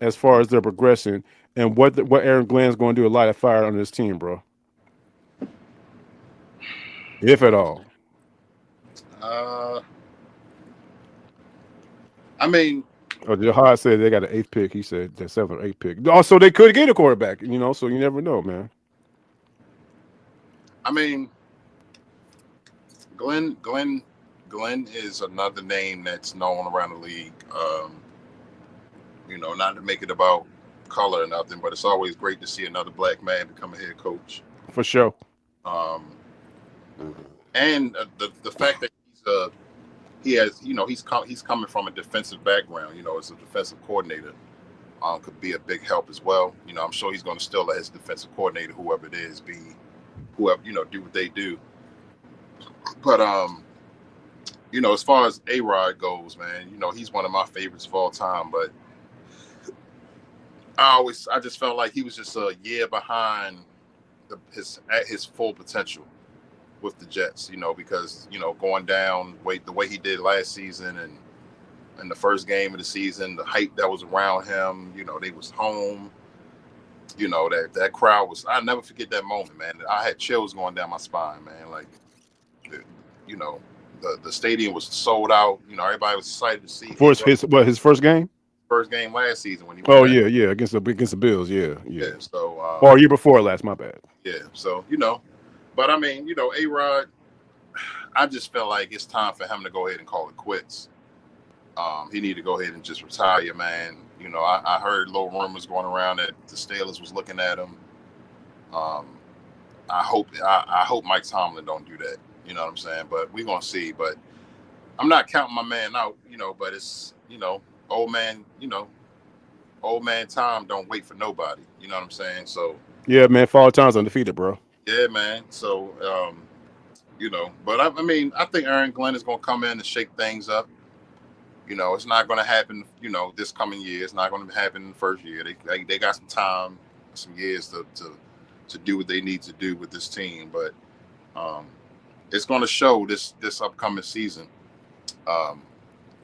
as far as their progression and what Aaron Glenn's going to do a lot of fire on this team, bro, if at all? Uh, I mean, Oh, Jahad said they got an eighth pick. He said the seventh or eighth pick. Also, they could get a quarterback. So you never know, man. I mean, Glenn, Glenn, Glenn is another name that's known around the league. Not to make it about color or nothing, but it's always great to see another black man become a head coach. For sure. Um, and the fact that he has, he's coming from a defensive background. As a defensive coordinator, could be a big help as well. I'm sure he's going to still let his defensive coordinator, whoever it is, be whoever, do what they do. But as far as A Rod goes, man, he's one of my favorites of all time. But I just felt like he was just a year behind his full potential with the Jets. Because going down the way he did last season, and in the first game of the season, the hype that was around him. They was home. That crowd was. I never forget that moment, man. I had chills going down my spine, man. Like, you know, the stadium was sold out. Everybody was excited to see For A his first game. first game last season when he went Oh back. yeah, against the Bills. Yeah, yeah. Yeah. So Or a year before last. My bad. yeah. So but I mean, A Rod, I just felt like it's time for him to go ahead and call it quits. He need to go ahead and just retire, man. I heard little rumors going around that the Steelers was looking at him. Um, I hope Mike Tomlin don't do that. You know what I'm saying? But we're gonna see. But I'm not counting my man out. But it's old man. Old man Tom don't wait for nobody. You know what I'm saying? So Yeah, man. Fall times undefeated, bro. yeah, man. So but I mean, I think Aaron Glenn is gonna come in and shake things up. It's not going to happen, this coming year. It's not going to happen in the first year. They got some time, some years to do what they need to do with this team. But it's going to show this upcoming season, um,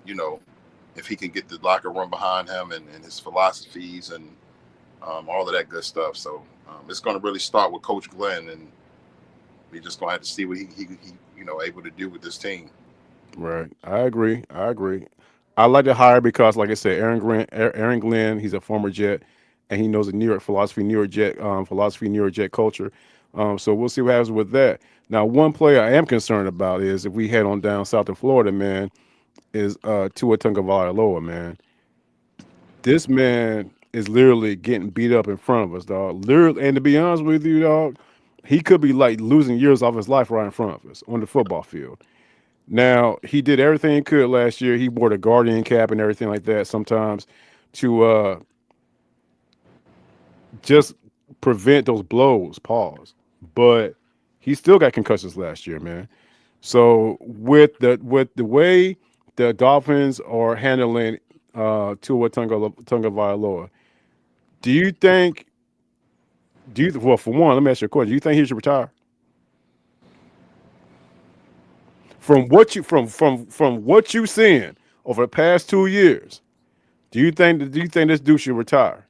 you know, if he can get the locker room behind him and his philosophies and all of that good stuff. So it's going to really start with Coach Glenn, and we just going to have to see what he able to do with this team. Right. I agree. I like to hire because, like I said, Aaron Glenn, he's a former Jet, and he knows the New York philosophy, New York Jet culture. So we'll see what happens with that. Now, one player I am concerned about is if we head on down south to Florida, man, is Tua Tagovailoa, man. This man is literally getting beat up in front of us, dog. Literally, and to be honest with you, dog, he could be like losing years off his life right in front of us on the football field. Now, he did everything he could last year. He wore the Guardian cap and everything like that sometimes to just prevent those blows, pause. But he still got concussions last year, man. So with the way the Dolphins are handling Tua Vailoa, do you think do you well for one, let me ask you a question. Do you think he should retire? From what you've seen over the past 2 years, do you think this dude should retire?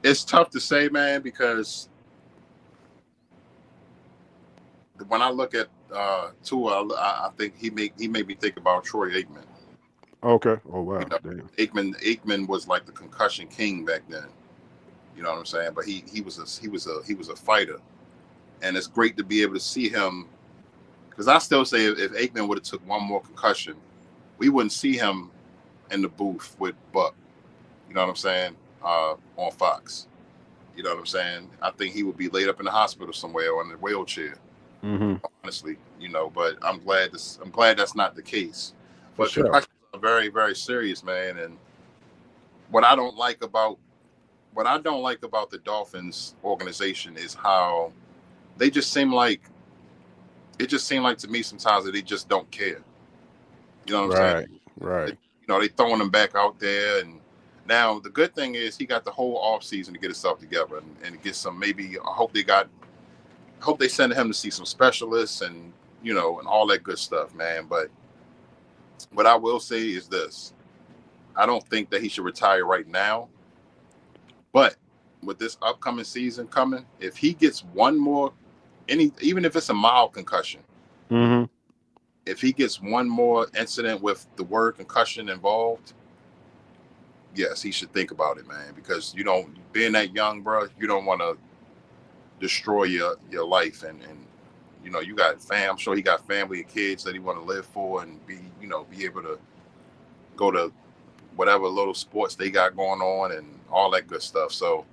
It's tough to say, man, because when I look at Tua, I think he made me think about Troy Aikman. Okay. Oh You wow. know, Damn. Aikman was like the concussion king back then. You know what I'm saying? But he was a fighter, and it's great to be able to see him. Because I still say if Aikman would have took one more concussion, we wouldn't see him in the booth with Buck. You know what I'm saying? On Fox. You know what I'm saying? I think he would be laid up in the hospital somewhere or in a wheelchair. Mm-hmm. Honestly, but I'm glad that's not the case. For But sure. concussions are very, very serious, man. And what I don't like about what I don't like about the Dolphins organization is how they just seem like it just seemed like to me sometimes that they just don't care. You know what I'm saying? Right. Right. They throwing him back out there, and now the good thing is he got the whole off season to get himself together and get some. Maybe I hope they send him to see some specialists and and all that good stuff, man. But what I will say is this: I don't think that he should retire right now. But with this upcoming season coming, if he gets one more, even if it's a mild concussion, Mm-hmm. if he gets one more incident with the word concussion involved, yes, he should think about it, man. Because being that young, bro, you don't want to destroy your life, and you got I'm sure he got family and kids that he want to live for and be able to go to whatever little sports they got going on and all that good stuff. So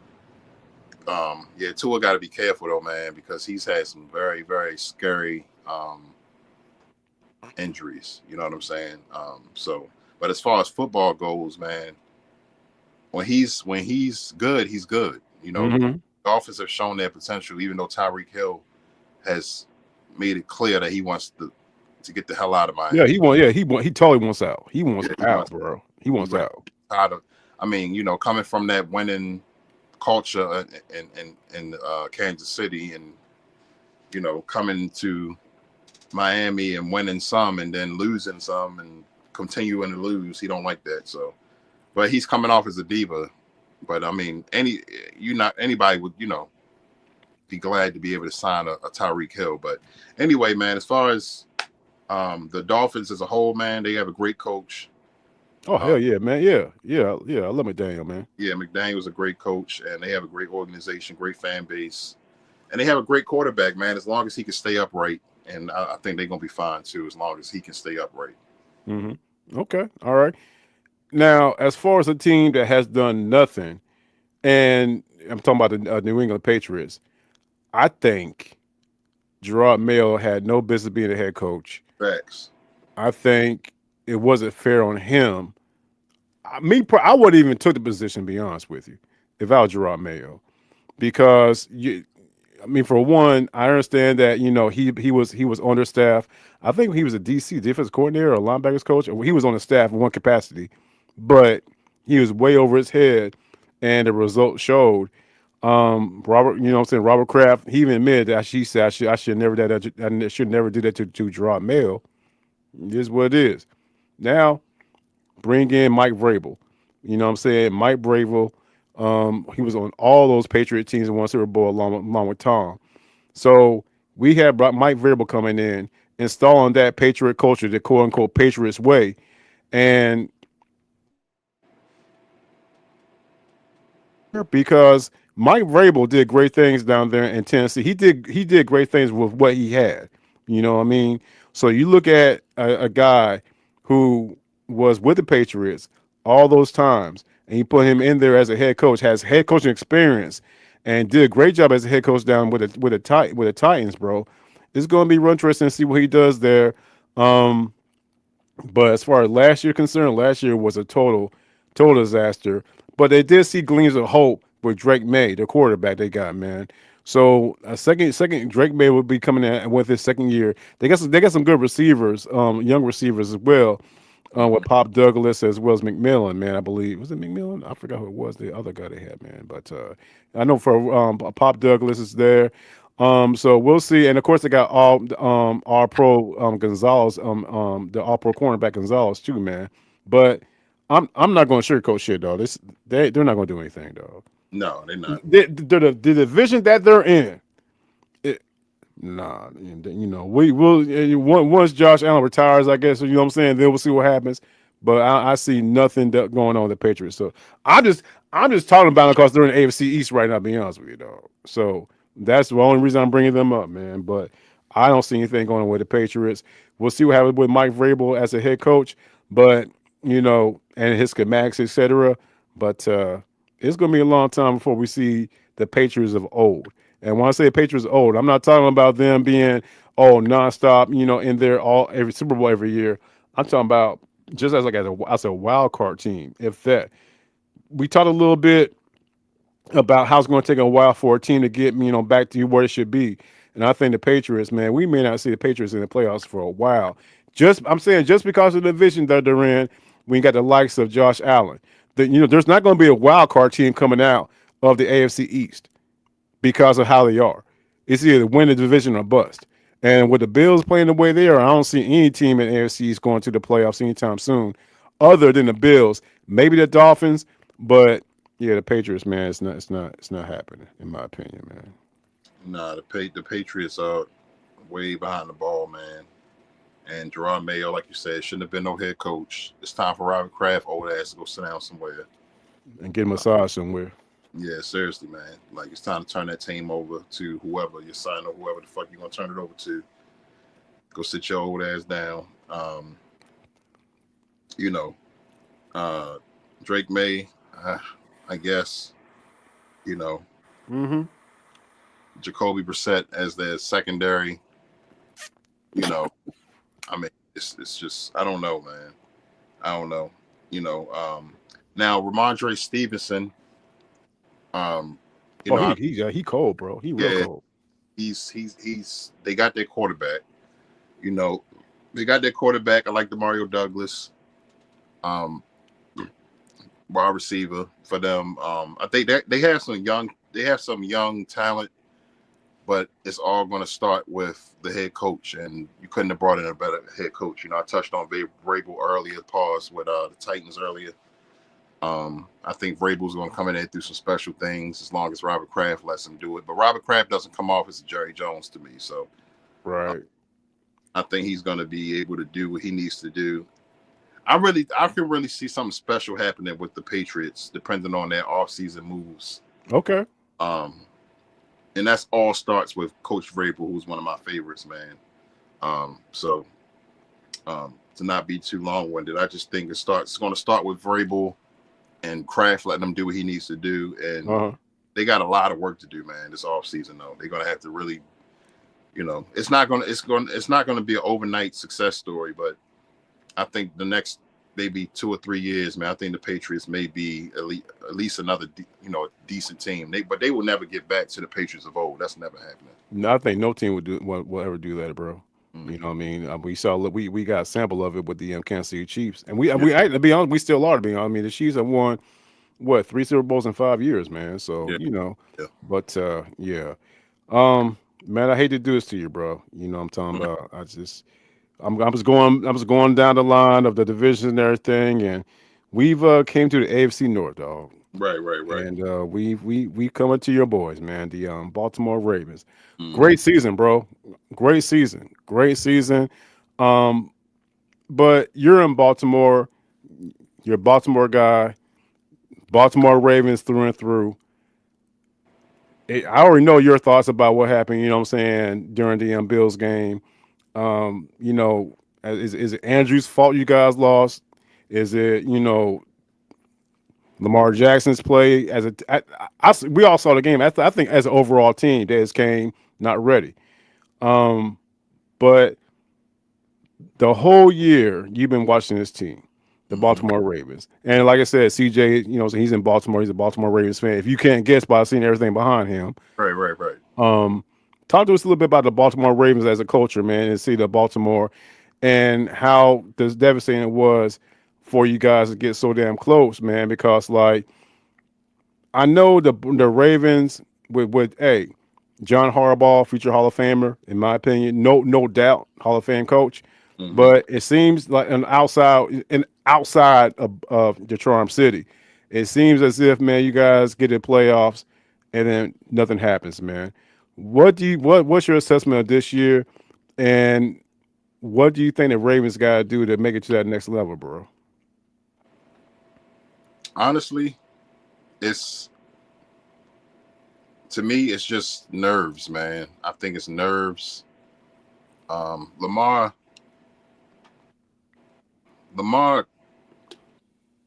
yeah, Tua got to be careful though, man, because he's had some very, very scary injuries. You know what I'm saying? But as far as football goes, man, when he's good, he's good. Mm-hmm. Dolphins have shown their potential, even though Tyreek Hill has made it clear that he wants to get the hell out of Yeah, Miami. he totally wants out. He wants Yeah, he out, wants bro. He he wants ready out. tired of. I mean, coming from that winning culture in Kansas City, and coming to Miami and winning some, and then losing some, and continuing to lose. He don't like that. So, but he's coming off as a diva. But I mean, not anybody would be glad to be able to sign a Tyreek Hill. But anyway, man, as far as the Dolphins as a whole, man, they have a great coach. Oh Uh, hell yeah, man. Yeah. I love McDaniel, man. yeah, McDaniel's a great coach, and they have a great organization, great fan base, and they have a great quarterback, man. As long as he can stay upright, and I think they're gonna be fine too, as long as he can stay upright. Mm-hmm. Okay. All right. Now, as far as a team that has done nothing, and I'm talking about the New England Patriots, I think Gerard Mayo had no business being a head coach. Facts. I think it wasn't fair on him. I wouldn't even took the position. To be honest with you, if I was Gerard Mayo, because I mean, for one, I understand that he was understaffed. I think he was a DC defense coordinator or linebackers coach. Or he was on the staff in one capacity, but he was way over his head, and the results showed. Robert, you know what I'm saying, Robert Kraft, he even admitted that she said I should never I should never do that to Gerard Mayo. It is what it is. Now bring in Mike Vrabel. You know what I'm saying? Mike Vrabel, he was on all those Patriot teams and won Super Bowl along with Tom. So we had brought Mike Vrabel coming in, installing that Patriot culture, the quote unquote Patriots way. And because Mike Vrabel did great things down there in Tennessee. He did great things with what he had. You know what I mean? So you look at a guy who was with the Patriots all those times, and you put him in there as a head coach, has head coaching experience, and did a great job as a head coach down with the Titans, bro. It's going to be real interesting to see what he does there. Um, but as far as last year concerned, last year was a total disaster. But they did see gleams of hope with Drake May, the quarterback they got, man. So a second Drake May will be coming in with his second year. They got some good receivers, young receivers as well, with Pop Douglas as well as McMillan, man. I believe was it McMillan? I forgot who it was. The other guy they had, man. But I know for Pop Douglas is there. So we'll see, and of course they got all pro Gonzalez, the all pro cornerback Gonzalez too, man. But I'm not going to sugarcoat shit, dog. They're not going to do anything, dog. No, they're not. The division that they're in, it, nah, we will once Josh Allen retires, I guess, you know what I'm saying. Then we'll see what happens. But I see nothing going on with the Patriots. So I'm just talking about it because they're in the AFC East right now. To be honest with you, dog. So that's the only reason I'm bringing them up, man. But I don't see anything going on with the Patriots. We'll see what happens with Mike Vrabel as a head coach. But and his schematics, etc. But it's going to be a long time before we see the Patriots of old. And when I say Patriots of old, I'm not talking about them being nonstop, in there every Super Bowl every year. I'm talking about just as a wild card team. If that, we talked a little bit about how it's going to take a while for a team to get back to where it should be. And I think the Patriots, man, we may not see the Patriots in the playoffs for a while. I'm saying just because of the division that they're in, we got the likes of Josh Allen. There's not going to be a wild card team coming out of the AFC East because of how they are. It's either win the division or bust. And with the Bills playing the way they are, I don't see any team in the AFC East going to the playoffs anytime soon, other than the Bills. Maybe the Dolphins, but yeah, the Patriots, man, it's not happening in my opinion, man. Nah, the Patriots are way behind the ball, man. And Gerard Mayo, like you said, shouldn't have been no head coach. It's time for Robert Kraft, old ass, to go sit down somewhere and get a massage somewhere. Yeah, seriously, man. Like, it's time to turn that team over to whoever you sign or whoever the fuck you're gonna turn it over to. Go sit your old ass down. You know, Drake May, I guess. You know, Mm-hmm. Jacoby Brissett as their secondary. You know, I mean, it's just I don't know, man. I don't know. You know, now Ramondre Stevenson. You know, he cold, bro. He real cold. He's they got their quarterback. You know, they got their quarterback. I like the Mario Douglas, wide receiver for them. I think they have some young talent, but it's all going to start with the head coach, and you couldn't have brought in a better head coach. You know, I touched on Vrabel earlier, pause with the Titans earlier. I think Vrabel's going to come in there and do some special things as long as Robert Kraft lets him do it. But Robert Kraft doesn't come off as a Jerry Jones to me, so right. I think he's going to be able to do what he needs to do. I can really see something special happening with the Patriots, depending on their offseason moves. Okay. And that's all starts with Coach Vrabel, who's one of my favorites, man. So to not be too long-winded, I just think it's going to start with Vrabel and Kraft letting him do what he needs to do. And they got a lot of work to do, man, this offseason, though. They're going to have to really, you know, it's not going to be an overnight success story, but I think the next maybe 2 or 3 years, man, I think the Patriots may be at least another, decent team. But they will never get back to the Patriots of old. That's never happening. No, I think no team will ever do that, bro. You know what I mean? We got a sample of it with the Kansas City Chiefs, and to be honest, we still are. To be honest, I mean, the Chiefs have won 3 Super Bowls in 5 years, man. So but yeah, man, I hate to do this to you, bro. You know what I'm talking about? I was going down the line of the division and everything, and we've came to the AFC North, dog. Right. And we coming to your boys, man. The Baltimore Ravens. Hmm. Great season, bro. Great season. Great season. Um, but you're in Baltimore. You're a Baltimore guy. Baltimore Ravens through and through. I already know your thoughts about what happened. You know what I'm saying during the Bills game. You know, is it Andrew's fault you guys lost? Is it Lamar Jackson's play as we all saw the game. I think as an overall team, they just came not ready. Um, but the whole year you've been watching this team, the Hmm. Baltimore Ravens, and like I said, CJ, so he's in Baltimore. He's a Baltimore Ravens fan. If you can't guess by seeing everything behind him, Right. um, talk to us a little bit about the Baltimore Ravens as a culture, man, and see the Baltimore and how this devastating it was for you guys to get so damn close, man. Because like I know the Ravens with John Harbaugh, future Hall of Famer, in my opinion, no doubt Hall of Fame coach. Hmm. But it seems like outside of the Charm City, it seems as if man, you guys get in playoffs and then nothing happens, man. What's your assessment of this year, and what do you think the Ravens got to do to make it to that next level, bro? Honestly, it's to me, it's just nerves, man. I think it's nerves. Lamar, Lamar,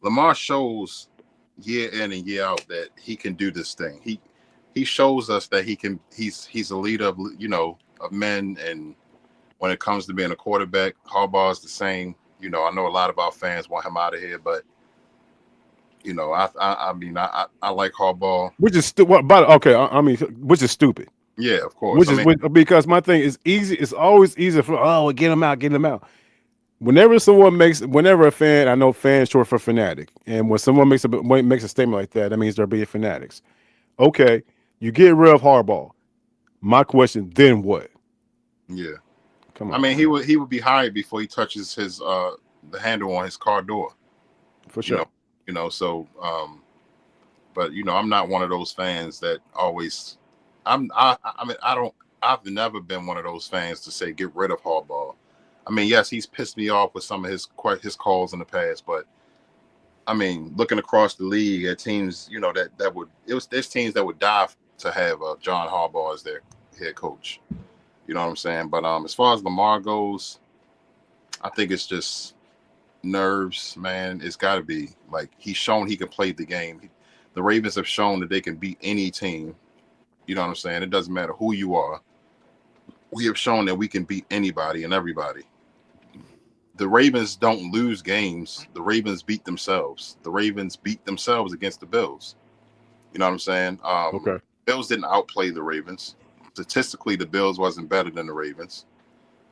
Lamar shows year in and year out that he can do this thing. He shows us that he can. He's a leader of of men, and when it comes to being a quarterback, Harbaugh is the same. I know a lot of our fans want him out of here, but I mean, I like Harbaugh. Which is what? But okay, I mean, which is stupid. Yeah, of course. Which I is mean, because my thing is easy. It's always easier for get them out, get them out. Whenever a fan, I know fans short for fanatic, and when someone makes a statement like that, that means they're being fanatics. Okay, you get rid of Harbaugh. My question, then what? yeah. Come I on, mean, he man, would he would be hired before he touches his the handle on his car door. for You know, sure. so but I'm not one of those fans that always. I mean, I don't. I've never been one of those fans to say get rid of Harbaugh. I mean, yes, he's pissed me off with some of his calls in the past, but I mean, looking across the league at teams, that would there's teams that would die to have John Harbaugh as their head coach. You know what I'm saying? But as far as Lamar goes, I think it's just nerves, man. It's got to be like he's shown he can play the game. The Ravens have shown that they can beat any team. You know what I'm saying? It doesn't matter who you are. We have shown that we can beat anybody and everybody. The Ravens don't lose games. The Ravens beat themselves. The Ravens beat themselves against the Bills. You know what I'm saying? Okay. Bills didn't outplay the Ravens. Statistically, the Bills wasn't better than the Ravens.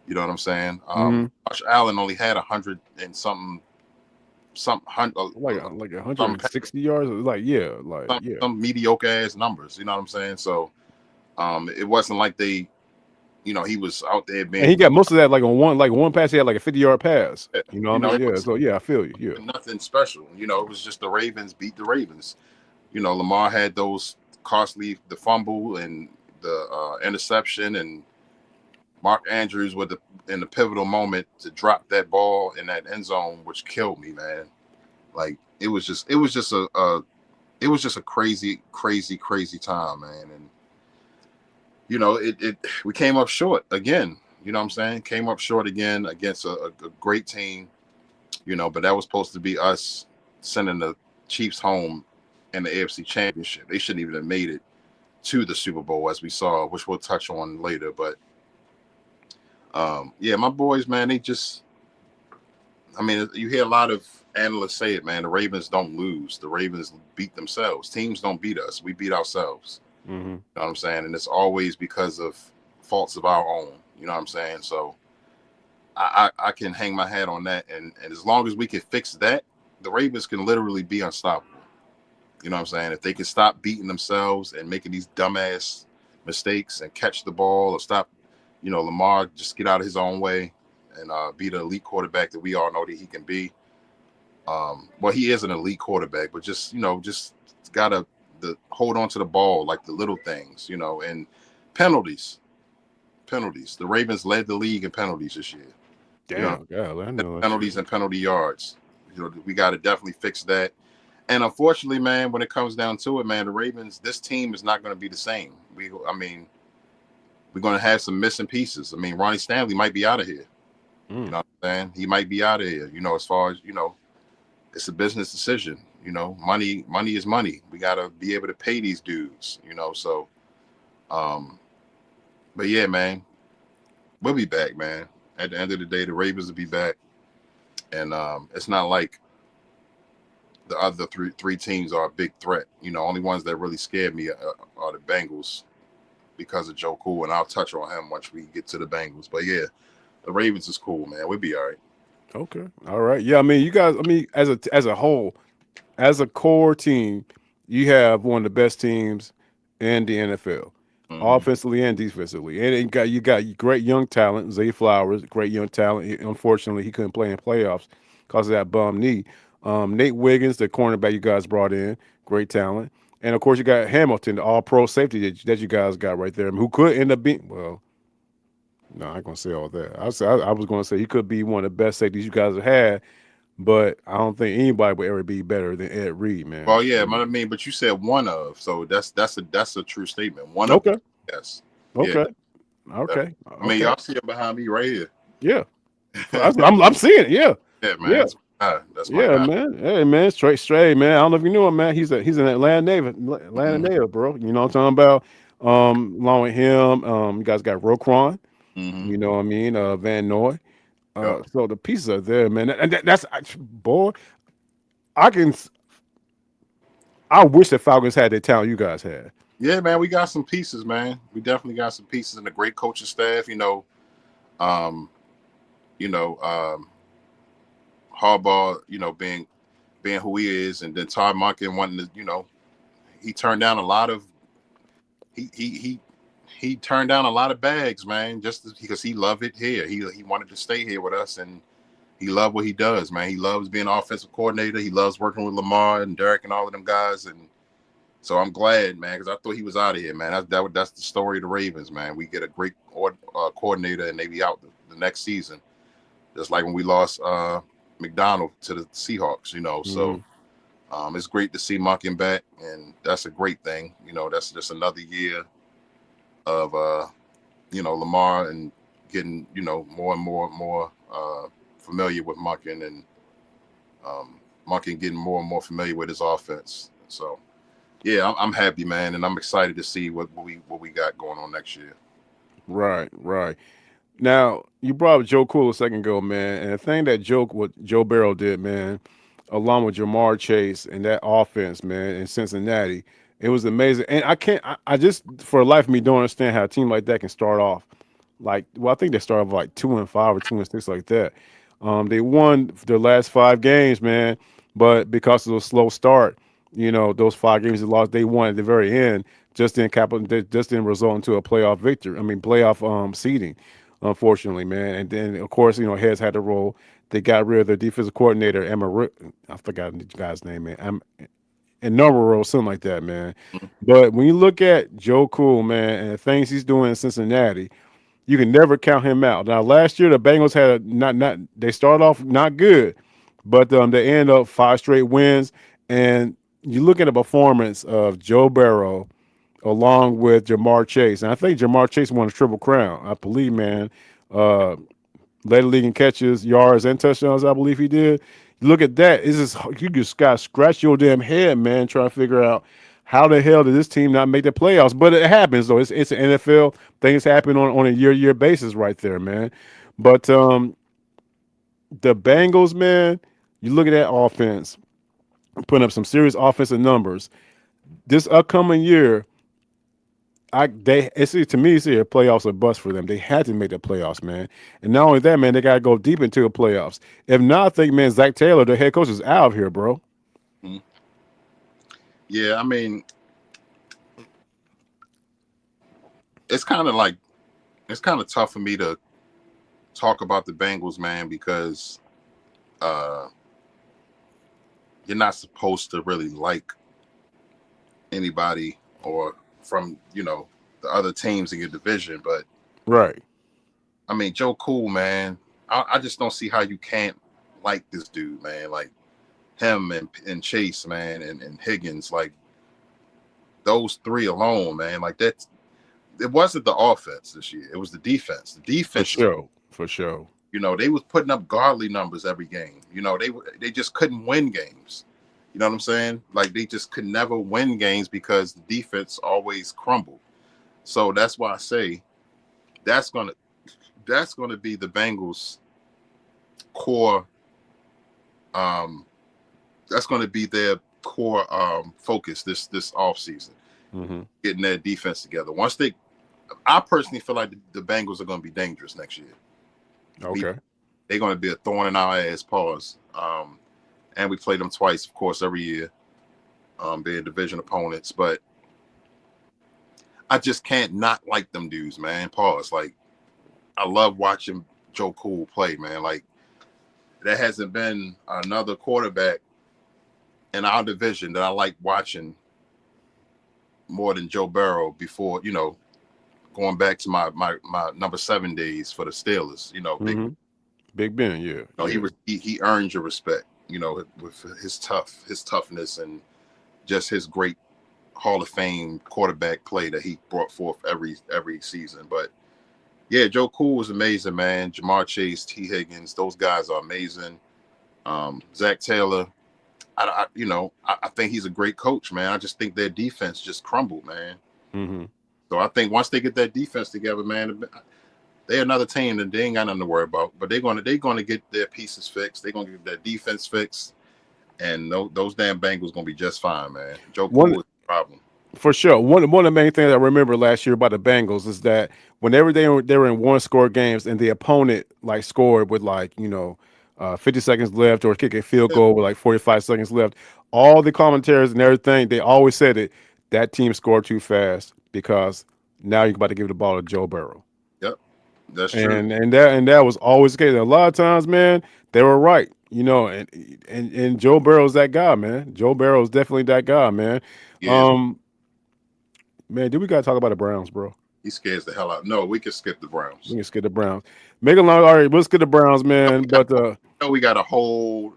You know what I'm saying? Mm-hmm. Josh Allen only had 100 and some hundred, Like some 160 yards. Like yeah, like some, yeah. some mediocre ass numbers. You know what I'm saying? So it wasn't like he was out there And he being, got most of that like one pass. He had like a 50-yard pass. You know what I mean? it Yeah. was So yeah, I feel you. Yeah. nothing special. It was just the Ravens beat the Ravens. Lamar had those costly, the fumble and the interception, and Mark Andrews with in the pivotal moment to drop that ball in that end zone, which killed me, man. Like it was just a crazy, crazy, crazy time, man. And we came up short again. You know what I'm saying? Came up short again against a great team. But that was supposed to be us sending the Chiefs home in the AFC Championship. They shouldn't even have made it to the Super Bowl, as we saw, which we'll touch on later. But yeah, my boys, man, they just. I mean, you hear a lot of analysts say it, man. The Ravens don't lose. The Ravens beat themselves. Teams don't beat us. We beat ourselves. Mm-hmm. You know what I'm saying? And it's always because of faults of our own. You know what I'm saying? So I can hang my hat on that. And as long as we can fix that, the Ravens can literally be unstoppable. You know what I'm saying? If they can stop beating themselves and making these dumbass mistakes and catch the ball, or stop, Lamar just get out of his own way and be the elite quarterback that we all know that he can be. Well, he is an elite quarterback, but just gotta hold on to the ball, like the little things, you know, and penalties. Penalties. The Ravens led the league in penalties this year. You know, Damn, God, I know that penalties shit. and penalty yards. You know, we got to definitely fix that. And unfortunately, man, when it comes down to it, man, the Ravens, this team is not going to be the same. I mean, we're going to have some missing pieces. I mean, Ronnie Stanley might be out of here. You Mm. know what I'm saying? He might be out of here. You know, as far as it's a business decision. You know, money is money. We got to be able to pay these dudes. You know, so, um, but yeah, man, we'll be back, man. At the end of the day, the Ravens will be back, and it's not like the other three teams are a big threat. You know, only ones that really scared me are the Bengals because of Joe Cool, and I'll touch on him once we get to the Bengals. But yeah, the Ravens is cool, man. We'll be all right. Okay, all right. Yeah, I mean, you guys. I mean, as a whole, as a core team, you have one of the best teams in the NFL, Mm-hmm. offensively and defensively. And you got great young talent, Zay Flowers, great young talent. Unfortunately, he couldn't play in playoffs because of that bum knee. Nate Wiggins, the cornerback you guys brought in, great talent. And of course, you got Hamilton, the all-pro safety that you guys got right there, who could end up being well. No, I ain't gonna say all that. I was gonna say he could be one of the best safeties you guys have had, but I don't think anybody would ever be better than Ed Reed, man. Well, yeah, I mean, but you said one of, so that's a true statement. One of them, Okay. yes, yeah. Okay. Okay. I mean, Okay. y'all see it behind me right here. Yeah. I'm seeing it. Yeah. Yeah, man, Yeah. that's my guy. That's my Yeah, guy. man. Hey, man. Straight, man. I don't know if you knew him, man. He's an Atlanta Mm-hmm. native, bro. You know what I'm talking about? Along with him, you guys got Roquan. Mm-hmm. You know what I mean? Van Noy. Yep. So the pieces are there, man. And that's boy. I can. I wish the Falcons had the talent you guys had. Yeah, man, we got some pieces, man. We definitely got some pieces and a great coaching staff. Um, you know, Harbaugh, being who he is, and then Todd Monken wanting to, he turned down a lot of he turned down a lot of bags, man, because he loved it here. He wanted to stay here with us, and he loved what he does, man. He loves being an offensive coordinator. He loves working with Lamar and Derek and all of them guys, and so I'm glad, man, because I thought he was out of here, man. That's the story of the Ravens, man. We get a great coordinator, and they be out the next season, just like when we lost McDonald to the Seahawks, So Mhm. it's great to see Monken back, and that's a great thing. That's just another year of Lamar and getting more and more familiar with Monken, and Monken getting more and more familiar with his offense. So yeah, I'm happy, man, and I'm excited to see what we got going on next year. Right, right. Now you brought up Joe Cool a second ago, man, and the thing that what Joe Barrow did, man, along with Jamar Chase and that offense, man, in Cincinnati, it was amazing. And I can't, I just for the life of me don't understand how a team like that can start off like, well, I think they started off like 2-5 or 2-6 like that. They won their last 5 games, man, but because of the slow start, those 5 games they lost, they won at the very end. Just didn't result into a playoff victory. I mean, playoff seeding, unfortunately, man. And then of course, heads had to roll. They got rid of their defensive coordinator, I forgot the guy's name, man. And number or something like that, man. But when you look at Joe Cool, man, and the things he's doing in Cincinnati, you can never count him out. Now, last year the Bengals had not they started off not good, but they end up 5 straight wins. And you look at the performance of Joe Barrow along with Jamar Chase, and I think Jamar Chase won a triple crown. I believe, man. Uh, Led the league in catches, yards, and touchdowns. I believe he did. You look at that. It's just you just got to scratch your damn head, man, trying to figure out how the hell did this team not make the playoffs? But it happens though. It's an NFL. Things happen on a year basis, right there, man. But the Bengals, man, you look at that offense, putting up some serious offensive numbers. This upcoming year, to me it's a playoffs a bust for them. They had to make the playoffs, man. And not only that, man, they gotta go deep into the playoffs. If not, I think, man, Zach Taylor, the head coach, is out of here, bro. Mhm. Yeah, I mean, it's kind of like it's kind of tough for me to talk about the Bengals, man, because uh, you're not supposed to really like anybody or from the other teams in your division. But Right. I mean, Joe Cool, man, I just don't see how you can't like this dude, man. Like him and Chase, man, and Higgins, like those three alone, man. Like that, it wasn't the offense this year; it was the defense. The For defense is, sure. For sure. they was putting up godly numbers every game. They just couldn't win games. You know what I'm saying? Like they just could never win games because the defense always crumbled. So that's why I say that's gonna be the Bengals' core. That's gonna be their core focus this off season, Mm-hmm. getting their defense together. I personally feel like the Bengals are gonna be dangerous next year. Okay. They're gonna be a thorn in our ass. Pause. And we play them twice, of course, every year, being division opponents. But I just can't not like them dudes, man. Pause. Like, I love watching Joe Cool play, man. Like, there hasn't been another quarterback in our division that I like watching more than Joe Burrow before, going back to my number 7 days for the Steelers. Mm-hmm. Big Ben, yeah. He earned your respect, with his toughness and just his great Hall of Fame quarterback play that he brought forth every season. But yeah, Joe Cool was amazing, man. Jamar Chase, T. Higgins, those guys are amazing. Zach Taylor, I think he's a great coach, man. I just think their defense just crumbled, man. Mm-hmm. So I think once they get that defense together, man, they're another team that they ain't got nothing to worry about. But they're gonna get their pieces fixed. They're gonna get their defense fixed, and those damn Bengals gonna be just fine, man. Joe Cool is the problem. For sure. One of the main things I remember last year about the Bengals is that whenever they were in one score games and the opponent like scored with 50 seconds left or kick a field goal with like 45 seconds left, all the commentators and everything, they always said that team scored too fast because now you're about to give the ball to Joe Burrow. Yep, that's true. And that was always the case. And a lot of times, man, they were right. And Joe Burrow's that guy, man. Joe Burrow's definitely that guy, man. Yeah, Man, do we gotta talk about the Browns, bro? he scares the hell out. No, we can skip the We Browns. can skip the Browns. Make a long. All right, we'll skip the Browns, man. But We got a whole.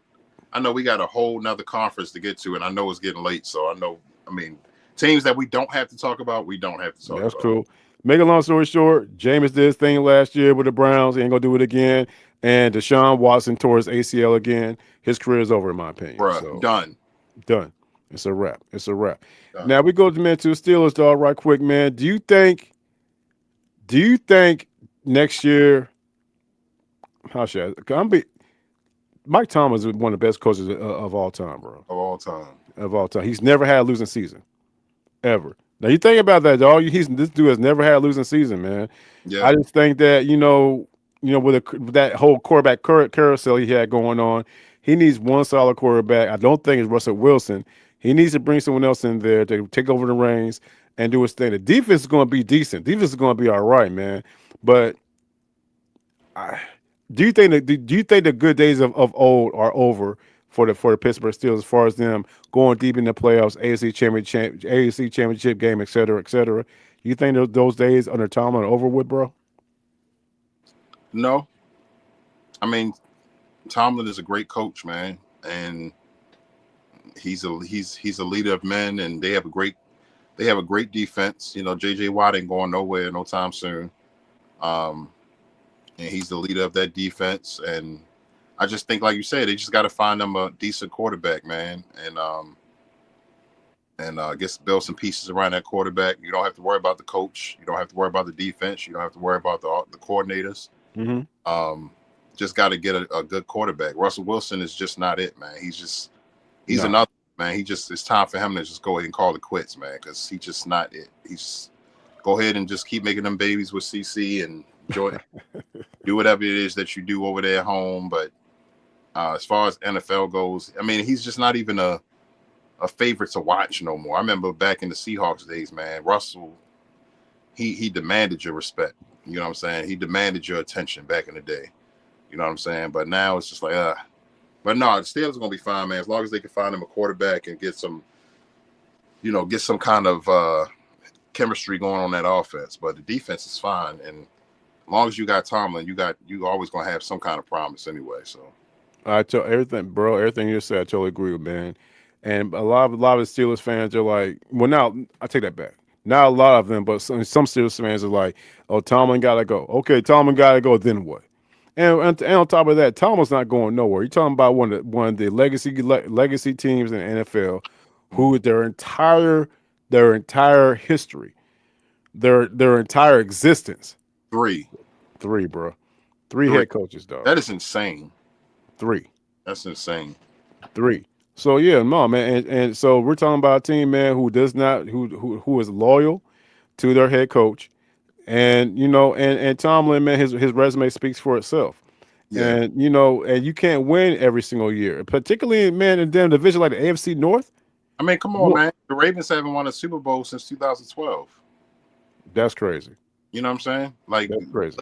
I know we got a whole nother conference to get to, and I know it's getting late. So I know. I mean, teams that we don't have to talk about, we don't have to talk that's about. cool. Make a long story short, Jameis did his thing last year with the Browns. He ain't gonna do it again. And Deshaun Watson tore his ACL again. His career is over, in my opinion. Bruh, So done. It's a wrap. It's a wrap. Done. Now we go to the Steelers, dog. Right quick, man. Do you think next year? How should Mike Thomas is one of the best coaches of all time, bro. Of all time. Of all time, he's never had a losing season, ever. Now you think about that, dog. This dude has never had a losing season, man. Yeah. I just think that with that whole quarterback carousel he had going on, he needs one solid quarterback. I don't think it's Russell Wilson. He needs to bring someone else in there to take over the reins and do his thing. The defense is going to be decent. Defense is going to be all right, man. But do you think the good days of old are over for the Pittsburgh Steelers as far as them going deep in the playoffs, AFC championship game, et cetera, et cetera? You think those days under Tomlin are over with, bro? No. I mean, Tomlin is a great coach, man, and he's a leader of men, and they have a great defense. JJ Watt ain't going nowhere no time soon. And he's the leader of that defense. And I just think, like you said, they just got to find them a decent quarterback, man, and build some pieces around that quarterback. You don't have to worry about the coach. You don't have to worry about the defense. You don't have to worry about the coordinators. Mm-hmm. Just got to get a good quarterback. Russell Wilson is just not it, man. He's No. another man. It's time for him to just go ahead and call it quits, man, because he's just not it. He's go ahead and just keep making them babies with CC and enjoy do whatever it is that you do over there at home. But as far as NFL goes, I mean, he's just not even a favorite to watch no more. I remember back in the Seahawks days, man, Russell, he demanded your respect. You know what I'm saying? He demanded your attention back in the day. You know what I'm saying? But now it's just like, But no, the Steelers are going to be fine, man, as long as they can find him a quarterback and get some get some kind of chemistry going on that offense. But the defense is fine, and as long as you got Tomlin, you always gonna have some kind of promise anyway. So I tell everything, bro. Everything you said, I totally agree with, man. And a lot of the Steelers fans are like, well, now I take that back. Not a lot of them, but some Steelers fans are like, oh, Tomlin gotta go. Okay, Tomlin gotta go. Then what? And on top of that, Tomlin's not going nowhere. You're talking about one of the legacy teams in the NFL, who their entire history, their entire existence, three, three, bro, three three. head coaches, dog, That is insane. three. That's insane. Three. So yeah, no man, and so we're talking about a team, man, who does not who is loyal to their head coach, and and Tomlin, man, his resume speaks for itself, Yeah. and you can't win every single year, particularly man in damn division like the AFC North. I mean, come on, What? man. The Ravens haven't won a Super Bowl since 2012. That's crazy. You know what I'm saying? Like That's crazy.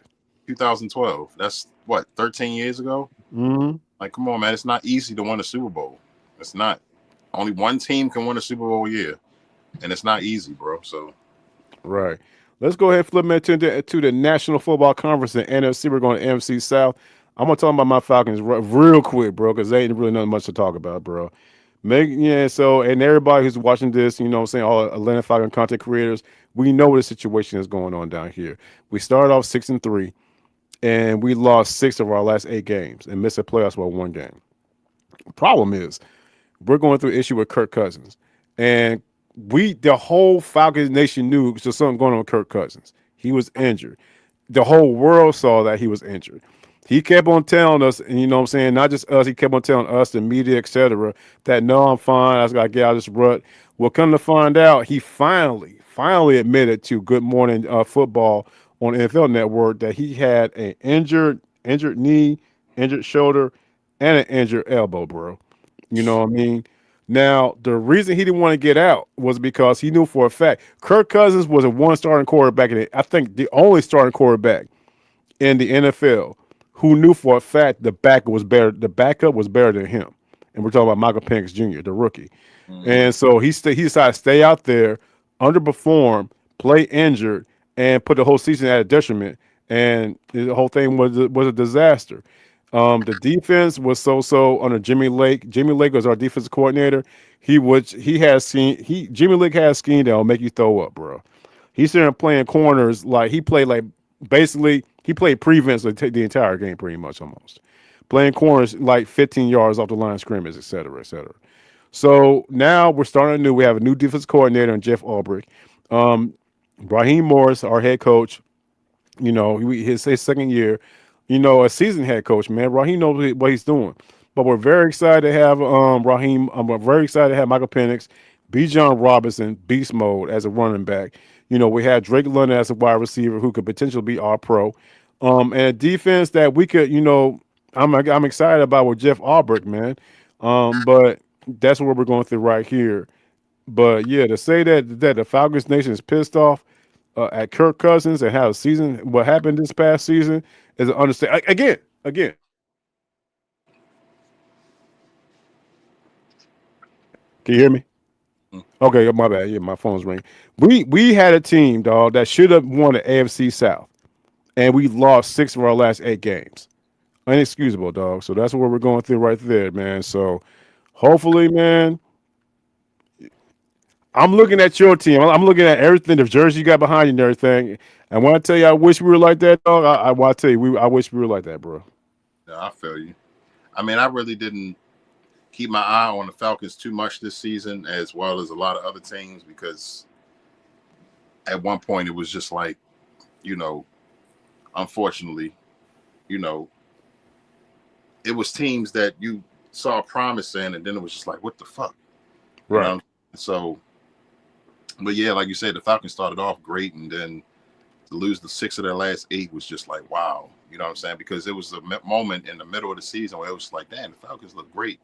2012. That's what 13 years ago. Hmm. Like, come on, man. It's not easy to win a Super Bowl. It's not. Only one team can win a Super Bowl a year, and it's not easy, bro. So Right. Let's go ahead and flip it to the National Football Conference in NFC. We're going to NFC South. I'm gonna talk about my Falcons real quick, bro, because they ain't really nothing much to talk about, bro. So and everybody who's watching this, what I'm saying, all Atlanta Falcon content creators, we know what the situation is going on down here. We started off 6-3, and we lost 6 of our last 8 games and missed the playoffs by 1 game. Problem is, we're going through an issue with Kirk Cousins, and the whole Falcons nation knew there's something going on with Kirk Cousins. He was injured. The whole world saw that he was injured. He kept on telling us, and what I'm saying, not just us, he kept on telling us, the media, etc., that no, I'm fine. I just got to get out of this rut. Well, come to find out, he finally admitted to Good Morning Football on NFL Network that he had an injured knee, injured shoulder, and an injured elbow, bro. You know what I mean? Now, the reason he didn't want to get out was because he knew for a fact Kirk Cousins was a one starting quarterback, and I think the only starting quarterback in the NFL who knew for a fact the backup was better. The backup was better than him, and we're talking about Michael Penix Jr., the rookie. mm-hmm. And so he decided to stay out there, underperform, play injured, and put the whole season at a detriment. And the whole thing was a disaster. The defense was so under Jimmy Lake. Jimmy Lake was our defensive coordinator. Jimmy Lake has scheme that'll make you throw up, bro. He's sitting there playing corners like he played like basically he played prevents the entire game pretty much almost. Playing corners like 15 yards off the line of scrimmage, et cetera, et cetera. So now we're starting anew. We have a new defense coordinator in Jeff Ulbrich. Raheem Morris, our head coach, his second year, a seasoned head coach, man. Raheem knows what he's doing. But we're very excited to have Raheem. We're very excited to have Michael Penix, B. John Robinson, beast mode as a running back. We had Drake London as a wide receiver who could potentially be all pro. And a defense that we could, I'm excited about with Jeff Ulbrich, man. But that's what we're going through right here. But yeah, to say that the Falcons Nation is pissed off at Kirk Cousins and how the season, what happened this past season, is an understatement. Again. Can you hear me? Okay, my bad. Yeah, my phone's ringing. We had a team, dog, that should have won the AFC South, and we lost 6 of our last 8 games. Inexcusable, dog. So that's what we're going through right there, man. So hopefully, man. I'm looking at your team. I'm looking at everything, the jersey you got behind you and everything. And when I tell you I wish we were like that, dog, I tell you, I wish we were like that, bro. Yeah, I feel you. I mean, I really didn't keep my eye on the Falcons too much this season, as well as a lot of other teams, because at one point it was just like, unfortunately, it was teams that you saw promise in, and then it was just like, what the fuck? Right. So, but yeah, like you said, the Falcons started off great, and then to lose the 6 of their last 8 was just like, wow. You know what I'm saying? Because it was a moment in the middle of the season where it was like, damn, the Falcons look great.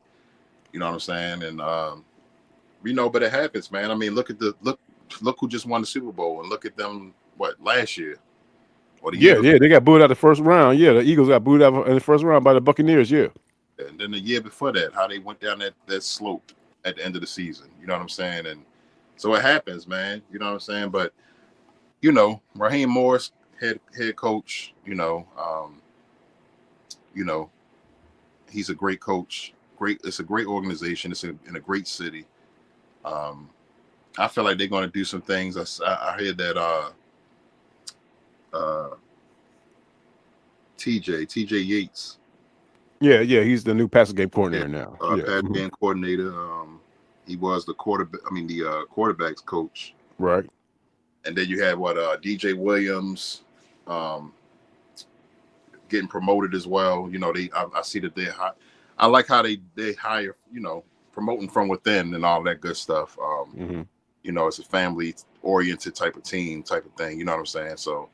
You know what I'm saying? And but it happens, man. I mean, look who just won the Super Bowl, and look at them last year or the year. Yeah, they got booed out the first round. Yeah, the Eagles got booed out in the first round by the Buccaneers. Yeah, and then the year before that, how they went down that slope at the end of the season. You know what I'm saying? And So it happens, man. You know what I'm saying? But Raheem Morris, head coach. You know, he's a great coach. Great. It's a great organization. It's in a great city. Um, I feel like they're going to do some things. I heard that uh, TJ Yates, Yeah, yeah, he's the new passing game yeah, coordinator now. Yeah, pass game coordinator. He was the quarterback. I mean, the quarterbacks coach. right. And then you had DJ Williams, um, getting promoted as well. I see that I like how they hire, promoting from within and all that good stuff. Hmm. It's a family oriented type of team type of thing. You know what I'm saying? So,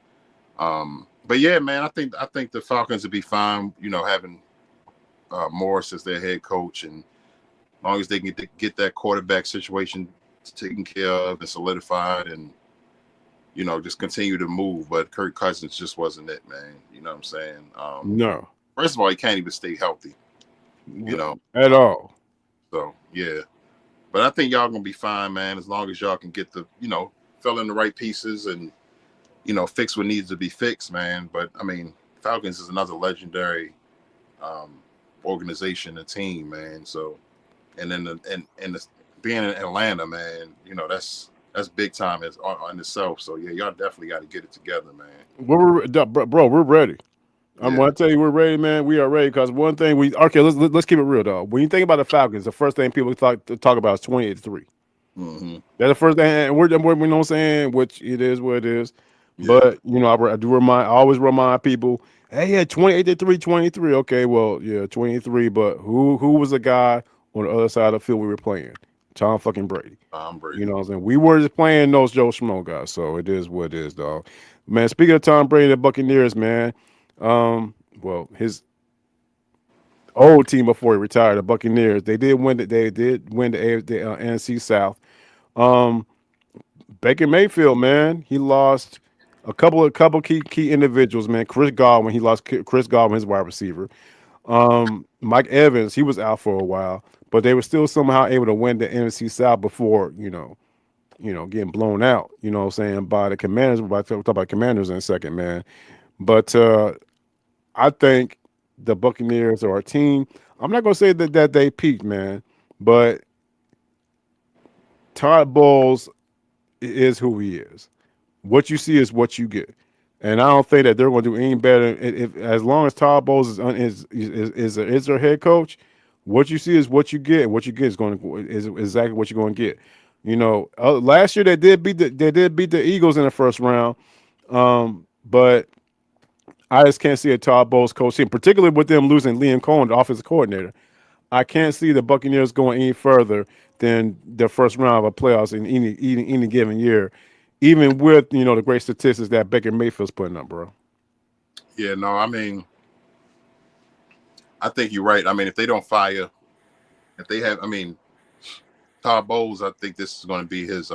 but yeah, man, I think the Falcons would be fine. Having Morris as their head coach, and as long as they can get that quarterback situation taken care of and solidified, and just continue to move. But Kirk Cousins just wasn't it, man. You know what I'm saying? No, First of all, he can't even stay healthy. You know, at all. so yeah. But I think y'all gonna be fine, man. As long as y'all can get fill in the right pieces and fix what needs to be fixed, man. But I mean, Falcons is another legendary um, organization and team, man. So, and then being in Atlanta, man, that's big time as on itself. So yeah, y'all definitely got to get it together, man. Bro, we're ready. I'm Yeah. gonna tell you, we're ready, man. We are ready because one thing okay. Let's keep it real, dog. When you think about the Falcons, the first thing people talk about is 28-3. Mm-hmm. That's the first thing, and we're you know what I'm saying, which it is what it is. Yeah. But I always remind people, hey, yeah, 28-3, 23. Okay, well, yeah, 23. But who was the guy on the other side of the field we were playing? Tom fucking Brady. Tom You Brady. know what I'm saying? We were just playing those Joe Schmo guys, so it is what it is, dog. Man, speaking of Tom Brady, the Buccaneers, man. Well, his old team before he retired, the Buccaneers, they did win the NFC South. Um, Baker Mayfield, man, he lost a couple key individuals, man. Chris Godwin, he lost Chris Godwin, his wide receiver. Mike Evans, he was out for a while, but they were still somehow able to win the NFC South before getting blown out. You know what I'm saying, by the Commanders. We'll talk about Commanders in a second, man. But I think the Buccaneers are a team. I'm not gonna say that they peaked, man, but Todd Bowles is who he is. What you see is what you get, and I don't think that they're going to do any better if as long as Todd Bowles is their head coach. What you see is what you get, and what you get is exactly what you're going to get. Last year they did beat the Eagles in the first round, but I just can't see a Todd Bowles coach team, particularly with them losing Liam Cohen, the offensive coordinator. I can't see the Buccaneers going any further than the first round of a playoffs in any given year, even with the great statistics that Baker Mayfield's putting up, bro. Yeah. No, I mean, I think you're right. I mean, if they don't fire, if they have, I mean, Todd Bowles, I think this is going to be his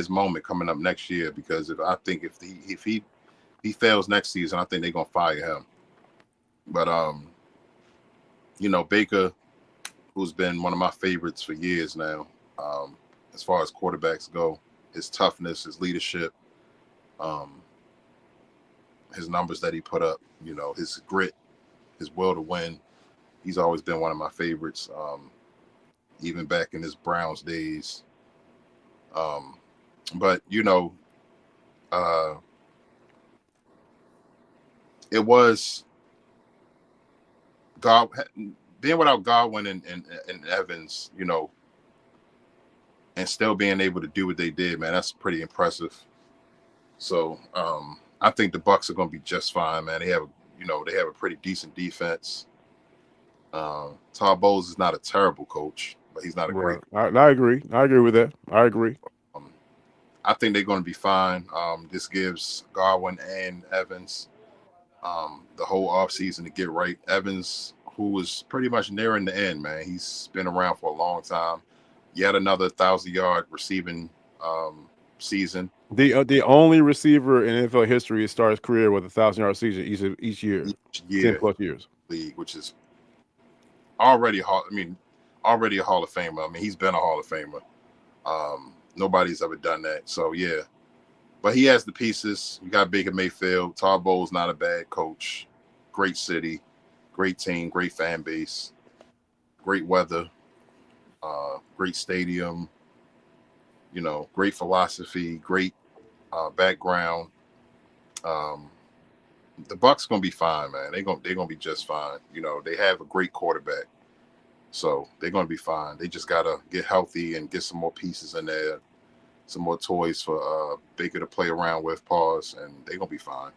moment coming up next year, because if he fails next season, I think they're going to fire him. But Baker, who's been one of my favorites for years now, as far as quarterbacks go, his toughness, his leadership, um, his numbers that he put up, his grit, his will to win. He's always been one of my favorites, even back in his Browns days. Um, but uh, it was God being without Godwin and Evans, and still being able to do what they did, man. That's pretty impressive. So I think the Bucks are going to be just fine, man. They have a pretty decent defense. Todd Bowles is not a terrible coach, but he's not a great. Right. I agree. I agree with that. I agree. Um, I think they're going to be fine. This gives Godwin and Evans the whole offseason to get right. Evans, who was pretty much nearing the end, man. He's been around for a long time. Yet another 1,000-yard receiving season The only receiver in NFL history to start his career with 1,000-yard season each year, each 10 year plus years. league, which is already hard. I mean, already a Hall of Famer. I mean, he's been a Hall of Famer. Nobody's ever done that. So yeah, but he has the pieces. You got Baker Mayfield. Todd Bowles not a bad coach. Great city, great team, great fan base, great weather, great stadium. Great philosophy, great background. Um, the Bucks gonna be fine, man. They're gonna be just fine. They have a great quarterback, so they're gonna be fine. They just gotta get healthy and get some more pieces in there, some more toys for Baker to play around with. Pause, and they're gonna be fine.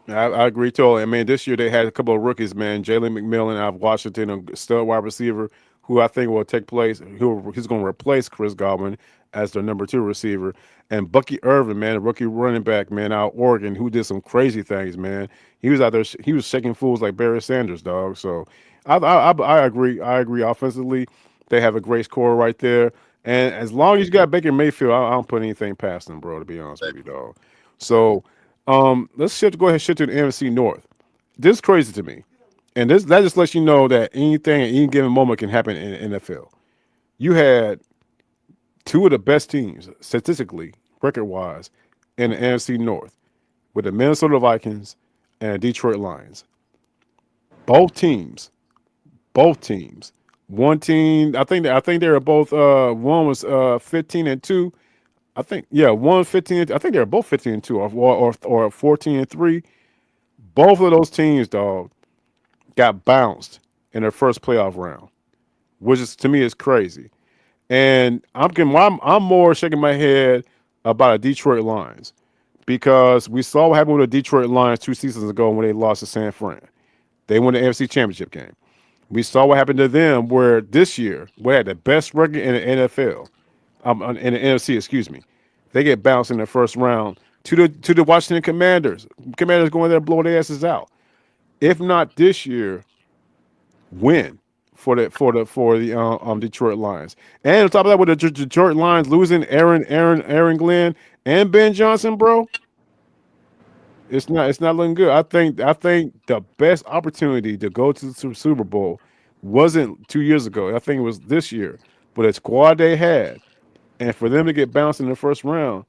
I agree totally. I mean, this year they had a couple of rookies, man. Jalen McMillan out of Washington, a stud wide receiver, who I think will take place. He's going to replace Chris Godwin as their number two receiver, and Bucky Irvin, man, a rookie running back, man, out of Oregon, who did some crazy things, man. He was out there, he was shaking fools like Barry Sanders, dog. So I agree. I agree. Offensively, they have a great core right there, and as long as you got Baker Mayfield, I don't put anything past them, bro. To be honest with you, Exactly. dog. So. Let's shift. Go ahead, and shift to the NFC North. This is crazy to me, and this that just lets you know that anything at any given moment can happen in the NFL. You had two of the best teams statistically, record wise, in the NFC North, with the Minnesota Vikings and the Detroit Lions. Both teams, both teams. One team, I think they were both. One was 15-2. I think yeah, one 15. I think they were both 15-2, or 14-3. Both of those teams, dog, got bounced in their first playoff round, which is to me is crazy. And I'm more shaking my head about the Detroit Lions because we saw what happened with the Detroit Lions 2 seasons ago when they lost to San Fran. They won the NFC Championship game. We saw what happened to them where this year we had the best record in the NFL, in the NFC, excuse me. They get bounced in the first round to the Washington Commanders. Commanders going there and blow their asses out. If not this year, win for the Detroit Lions. And on top of that, with the Detroit Lions losing Aaron Glenn and Ben Johnson, bro, it's not looking good. I think the best opportunity to go to the Super Bowl wasn't 2 years ago. I think it was this year. But the squad they had, and for them to get bounced in the first round,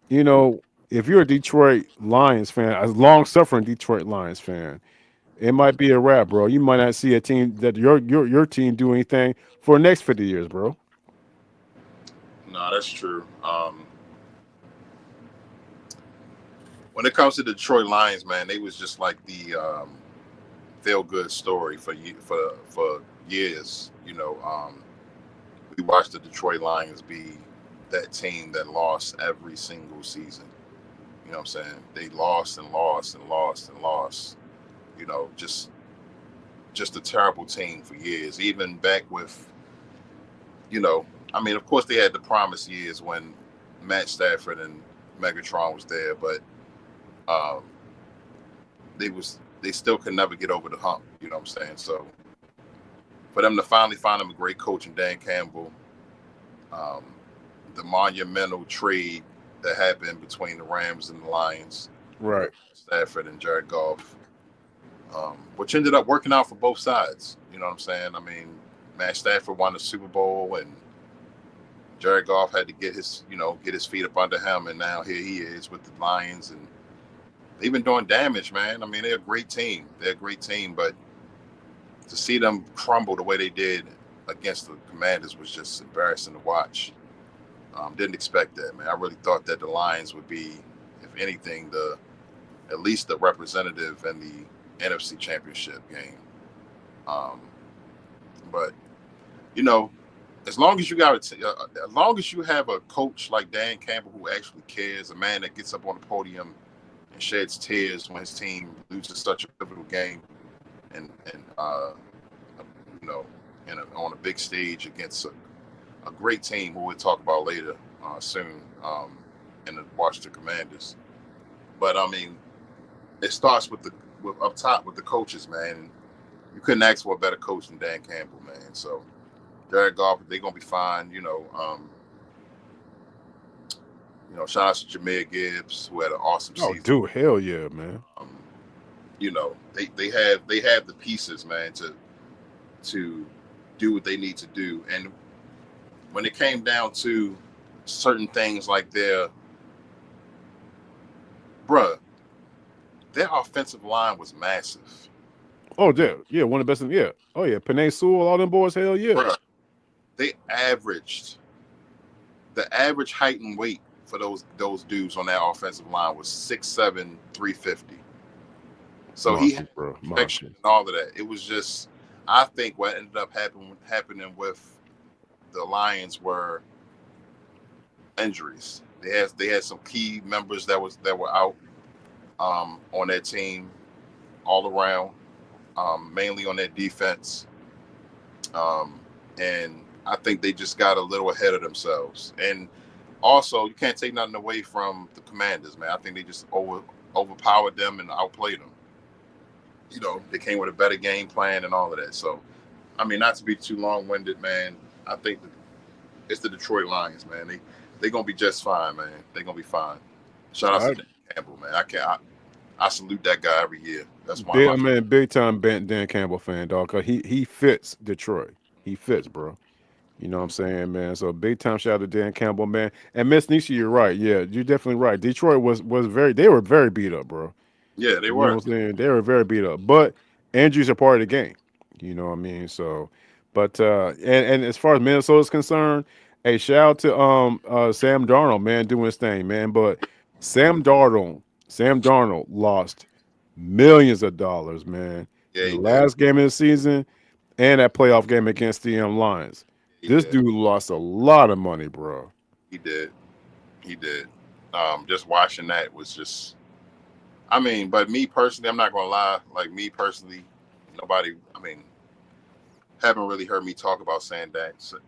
you know, if you're a Detroit Lions fan, a long suffering Detroit Lions fan, it might be a wrap, bro. You might not see a team that your team do anything for the next 50 years, bro. No, that's true. When it comes to the Detroit Lions, man, they was just like the feel good story for years. We watched the Detroit Lions be that team that lost every single season. You know what I'm saying? They lost and lost and lost and lost. Just a terrible team for years. Even back with, you know, I mean, of course they had the promise years when Matt Stafford and Megatron was there, but um, they still could never get over the hump. You know what I'm saying? So for them to finally find him a great coach in Dan Campbell, um, the monumental trade that happened between the Rams and the Lions Right. with Stafford and Jared Goff, which ended up working out for both sides. You know what I'm saying? I mean, Matt Stafford won the Super Bowl, and Jared Goff had to get his feet up under him, and now here he is with the Lions, and they've been doing damage, man. I mean, they're a great team. They're a great team, but to see them crumble the way they did against the Commanders was just embarrassing to watch. Didn't expect that, man. I really thought that the Lions would be, if anything, the at least the representative in the NFC Championship game. Um, but you know, as long as you have a coach like Dan Campbell who actually cares, a man that gets up on the podium and sheds tears when his team loses such a pivotal game, and you know, on a big stage against a great team who we'll talk about later soon, in the Washington Commanders. But I mean, it starts with up top with the coaches, man. You couldn't ask for a better coach than Dan Campbell, man. So Jared Goff, they're gonna be fine. Shout out to Jameer Gibbs, who had an awesome Oh, season. dude, hell yeah, man. Um, they have the pieces, man, to do what they need to do. And when it came down to certain things like bruh, their offensive line was massive. Oh yeah, yeah, one of the best. Yeah. Oh yeah, Panay Sewell, all them boys. Hell yeah. Bruh, they averaged the average height and weight for those dudes on that offensive line was 6'7", 350. So he had Monsters, bro. protection Monsters. and all of that. It was just, I think what ended up happening with the Lions were injuries. They had some key members that were out on that team all around, mainly on their defense, and I think they just got a little ahead of themselves. And also, you can't take nothing away from the Commanders, man. I think they just overpowered them and outplayed them. They came with a better game plan and all of that. So, I mean, not to be too long-winded, man. I think it's the Detroit Lions, man. They gonna be just fine, man. They gonna be fine. Shout out to I Dan Campbell, man. I salute that guy every year. That's one of big, my I mean, big time Dan Campbell fan, dog. Cause he fits Detroit. He fits, bro. You know what I'm saying, man? So big time shout out to Dan Campbell, man. And Miss Nisha, you're right. Yeah, you're definitely right. Detroit was very they were very beat up, bro. Yeah, they You know were. what I'm saying? They were very beat up. But injuries are part of the game. You know what I mean? So but and as far as Minnesota's concerned, hey, shout out to Sam Darnold, man, doing his thing, man. But Sam Darnold lost millions of dollars, man, Yeah, in the he did. last game of the season and that playoff game against the Lions. He This did. dude lost a lot of money, bro. He did. He did. Just watching that was just. I mean, but me personally, I'm not gonna lie. Like me personally, nobody. I mean, haven't really heard me talk about Sam Darnold.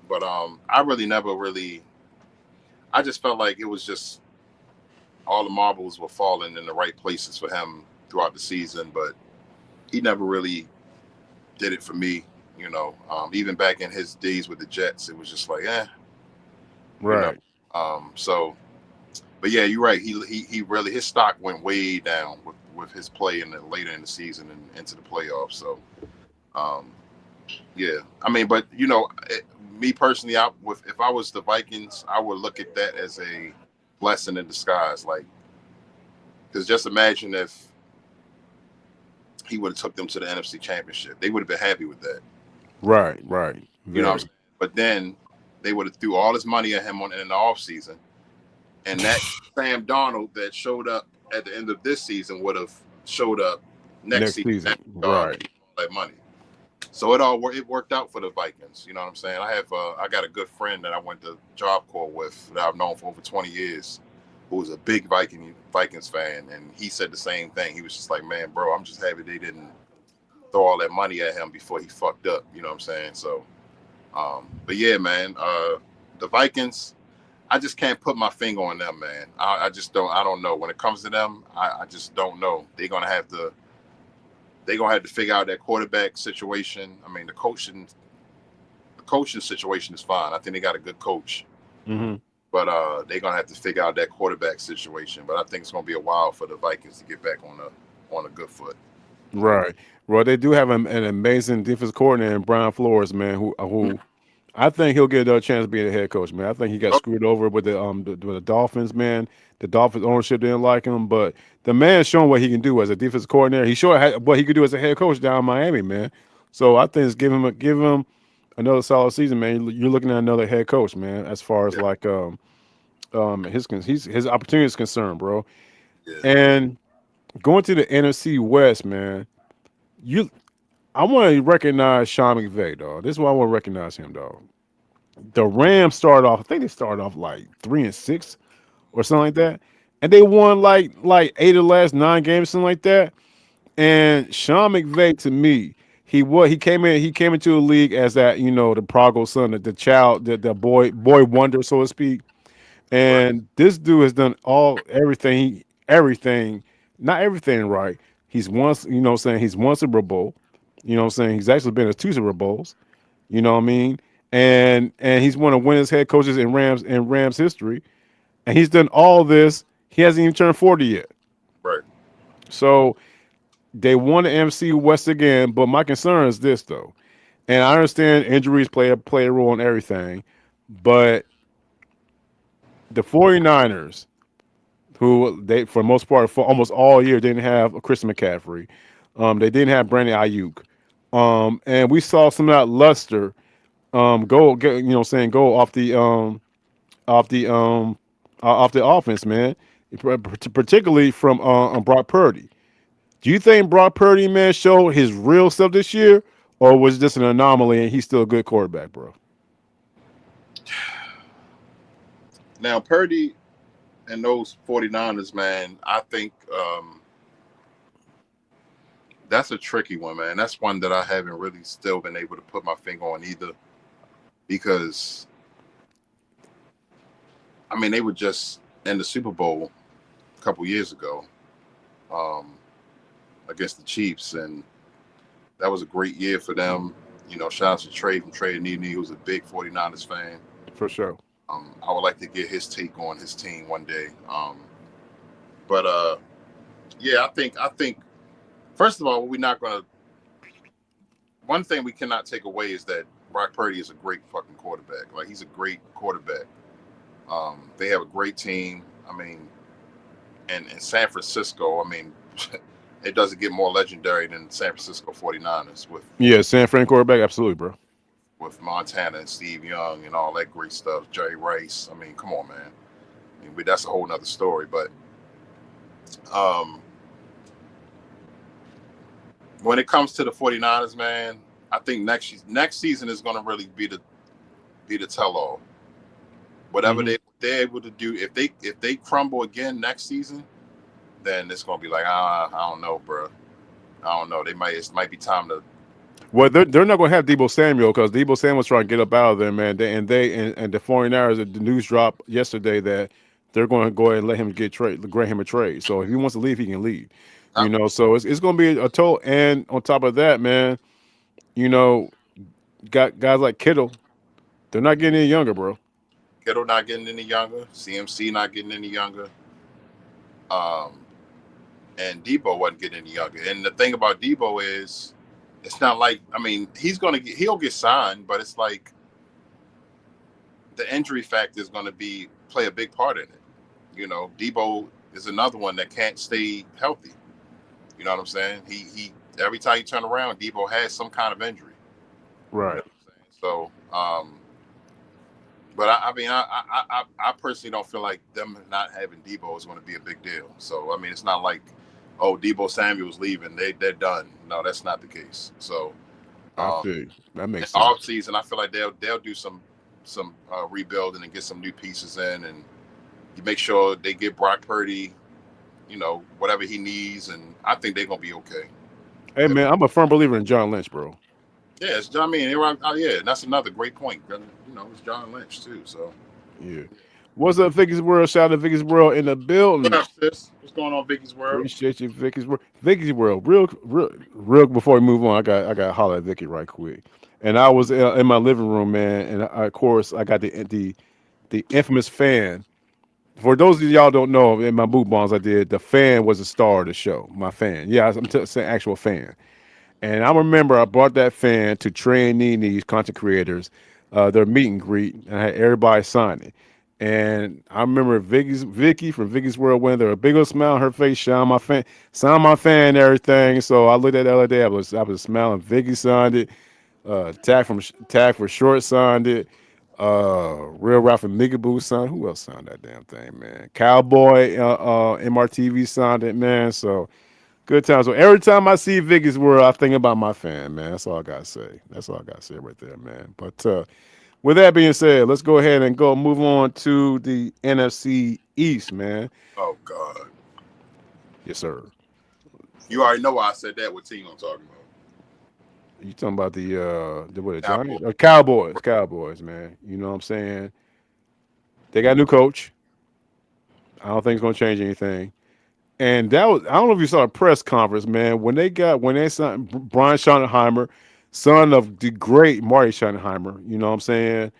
But I really never really. I just felt like it was just all the marbles were falling in the right places for him throughout the season, but he never really did it for me. Even back in his days with the Jets, it was just like, you know. Right. So, but yeah, you're right. He really his stock went way down with his play later in the season and into the playoffs. So, um, yeah, I mean, but me personally, if I was the Vikings, I would look at that as a blessing in disguise. Like, because just imagine if he would have took them to the NFC Championship, they would have been happy with that. Right. Right. You know what I'm Very. saying? But then they would have threw all this money at him in the offseason. And that Sam Darnold that showed up at the end of this season would have showed up next Next season season. after Right. making all that money. So it worked out for the Vikings. You know what I'm saying? I got a good friend that I went to Job Corps with that I've known for over 20 years, who was a big Vikings fan, and he said the same thing. He was just like, "Man, bro, I'm just happy they didn't throw all that money at him before he fucked up." You know what I'm saying? So, but yeah, man, the Vikings. I just can't put my finger on them, man. I just don't. I don't know. When it comes to them, I just don't know. They're gonna have to figure out that quarterback situation. I mean, the coaching situation is fine. I think they got a good coach, Mm-hmm. but they're gonna have to figure out that quarterback situation. But I think it's gonna be a while for the Vikings to get back on a good foot. Right. Well, they do have an amazing defense coordinator in Brian Flores, man, who I think he'll get another chance to be the head coach, man. I think he got Oh, screwed over with the Dolphins, man. The Dolphins ownership didn't like him, but the man's shown what he can do as a defense coordinator. He showed what he could do as a head coach down in Miami, man. So I think it's give him another solid season, man. You're looking at another head coach, man. As far as yeah, like his opportunity is concerned, bro. yeah, And going to the NFC West, man. You, I want to recognize Sean McVay, dog. This is why I want to recognize him, dog. The Rams started off. I think they started off like 3-6 or something like that, and they won like 8 of the last 9 games, something like that. And Sean McVay, to me, he came into the league as that the prodigal son, the child, the boy wonder, so to speak. right, And this dude has done everything, not everything right. He's once, saying he's won Super Bowl. Saying he's actually been to 2 Super Bowls. You know what I mean? And he's one of the winningest head coaches in Rams history. And he's done all this. He hasn't even turned 40 yet. right. So They won the MC West again, but my concern is this though. And I understand injuries play a role in everything, but the 49ers, who they for the most part for almost all year didn't have a Christian McCaffrey. They didn't have Brandon Ayuk. And we saw some of that luster go off the off the offense, man. Particularly from Brock Purdy. Do you think Brock Purdy, man, showed his real stuff this year, or was this an anomaly and he's still a good quarterback, bro? Now Purdy and those 49ers, man, I think that's a tricky one, man. That's one that I haven't really still been able to put my finger on either, because I mean they were just in the Super Bowl a couple years ago um, against the Chiefs, and that was a great year for them. You know, shout out to Trey from Trey Nene, who's a big 49ers fan. For sure. I would like to get his take on his team one day. But yeah, I think first of all, we're not gonna. One thing we cannot take away is that Brock Purdy is a great fucking quarterback. Like he's a great quarterback. They have a great team. I mean, and in San Francisco, I mean, it doesn't get more legendary than San Francisco 49ers Yeah, San Fran quarterback, absolutely, bro. with Montana and Steve Young and all that great stuff. Jerry Rice. I mean, come on, man. I mean, that's a whole nother story. But um, when it comes to the 49ers, man, I think next season is going to really be the tell all. Whatever Hmm. they're able to do, if they crumble again next season, then it's going to be like I don't know, bro. I don't know. It might be time to. Well, they're not going to have Debo Samuel because Debo Samuel's trying to get up out of there, man. And the 49ers, the news dropped yesterday that they're going to go ahead and let him grant him a trade. So if he wants to leave, he can leave. I, So it's going to be a total. And on top of that, man, you know, got guys like Kittle, they're not getting any younger, bro. Kittle not getting any younger. CMC not getting any younger. Um, and Debo wasn't getting any younger. And the thing about Debo is, it's not like I mean he'll get signed, but it's like the injury factor is going to be play a big part in it. You know, Debo is another one that can't stay healthy. You know what I'm saying? He every time you turn around, Debo has some kind of injury. You know Right. what I'm saying? So, but I mean, I personally don't feel like them not having Debo is going to be a big deal. So, I mean, it's not like, oh, Debo Samuel's leaving, they're done. No, that's not the case. So, I um, feel you. That in makes off sense. season, I feel like they'll do some rebuilding and get some new pieces in, and you make sure they get Brock Purdy, you know, whatever he needs, and I think they're gonna be okay. Hey, man, I'm a firm believer in John Lynch, bro. Yeah, I mean, yeah, that's another great point. You know, it's John Lynch too. So, Yeah. What's up, Vicky's World? Shout out to Vicky's World in the what building. up, sis? What's going on, Biggie's World? Appreciate you, Vicky's World. Vicky's World. Real. Before we move on, I got to holler at Vicky right quick. And I was in my living room, man, and of course I got the infamous fan. For those of y'all don't know, in my boot bonds I did, the fan was the star of the show. My fan, yeah, saying actual fan. And I remember I brought that fan to train these content creators, their meet and greet, and I had everybody sign it. And I remember Vicky from Vicky's World went there, a big old smile on her face, signed my fan and everything. So I looked at the other day, I was smiling. Vicky signed it. Tag for Short signed it. Real Ralph and Migaboo signed. Who else signed that damn thing, man? Cowboy MRTV signed it, man. So good times. So every time I see Vicky's World, I think about my fan, man. That's all I gotta say. That's all I gotta say right there, man. But with that being said, let's go ahead and go move on to the NFC East, man. Oh God, Yes, sir. you already know why I said that. What team I'm talking about? You talking about the what, the Cowboys. Giants or Cowboys? Cowboys, man. You know what I'm saying? They got a new coach. I don't think it's gonna change anything. And that was, I don't know if you saw a press conference, man, when they signed Brian Schottenheimer, son of the great Marty Schottenheimer, you know what I'm saying?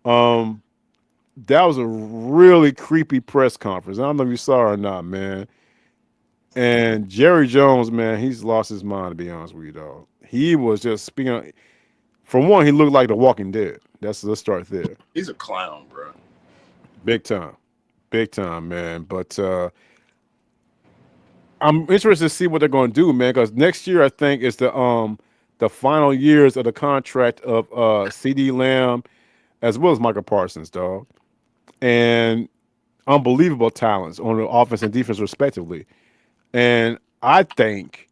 Um, that was a really creepy press conference. I don't know if you saw it or not, man. And Jerry Jones, man, he's lost his mind to be honest with you, dog. He was just speaking. For one, he looked like The Walking Dead. Let's start there. He's a clown, bro. Big time, big time, man. But I'm interested to see what they're going to do, man. Because next year, I think is the final years of the contract of C.D. Lamb as well as Michael Parsons, dog, and unbelievable talents on the offense and defense respectively. And I think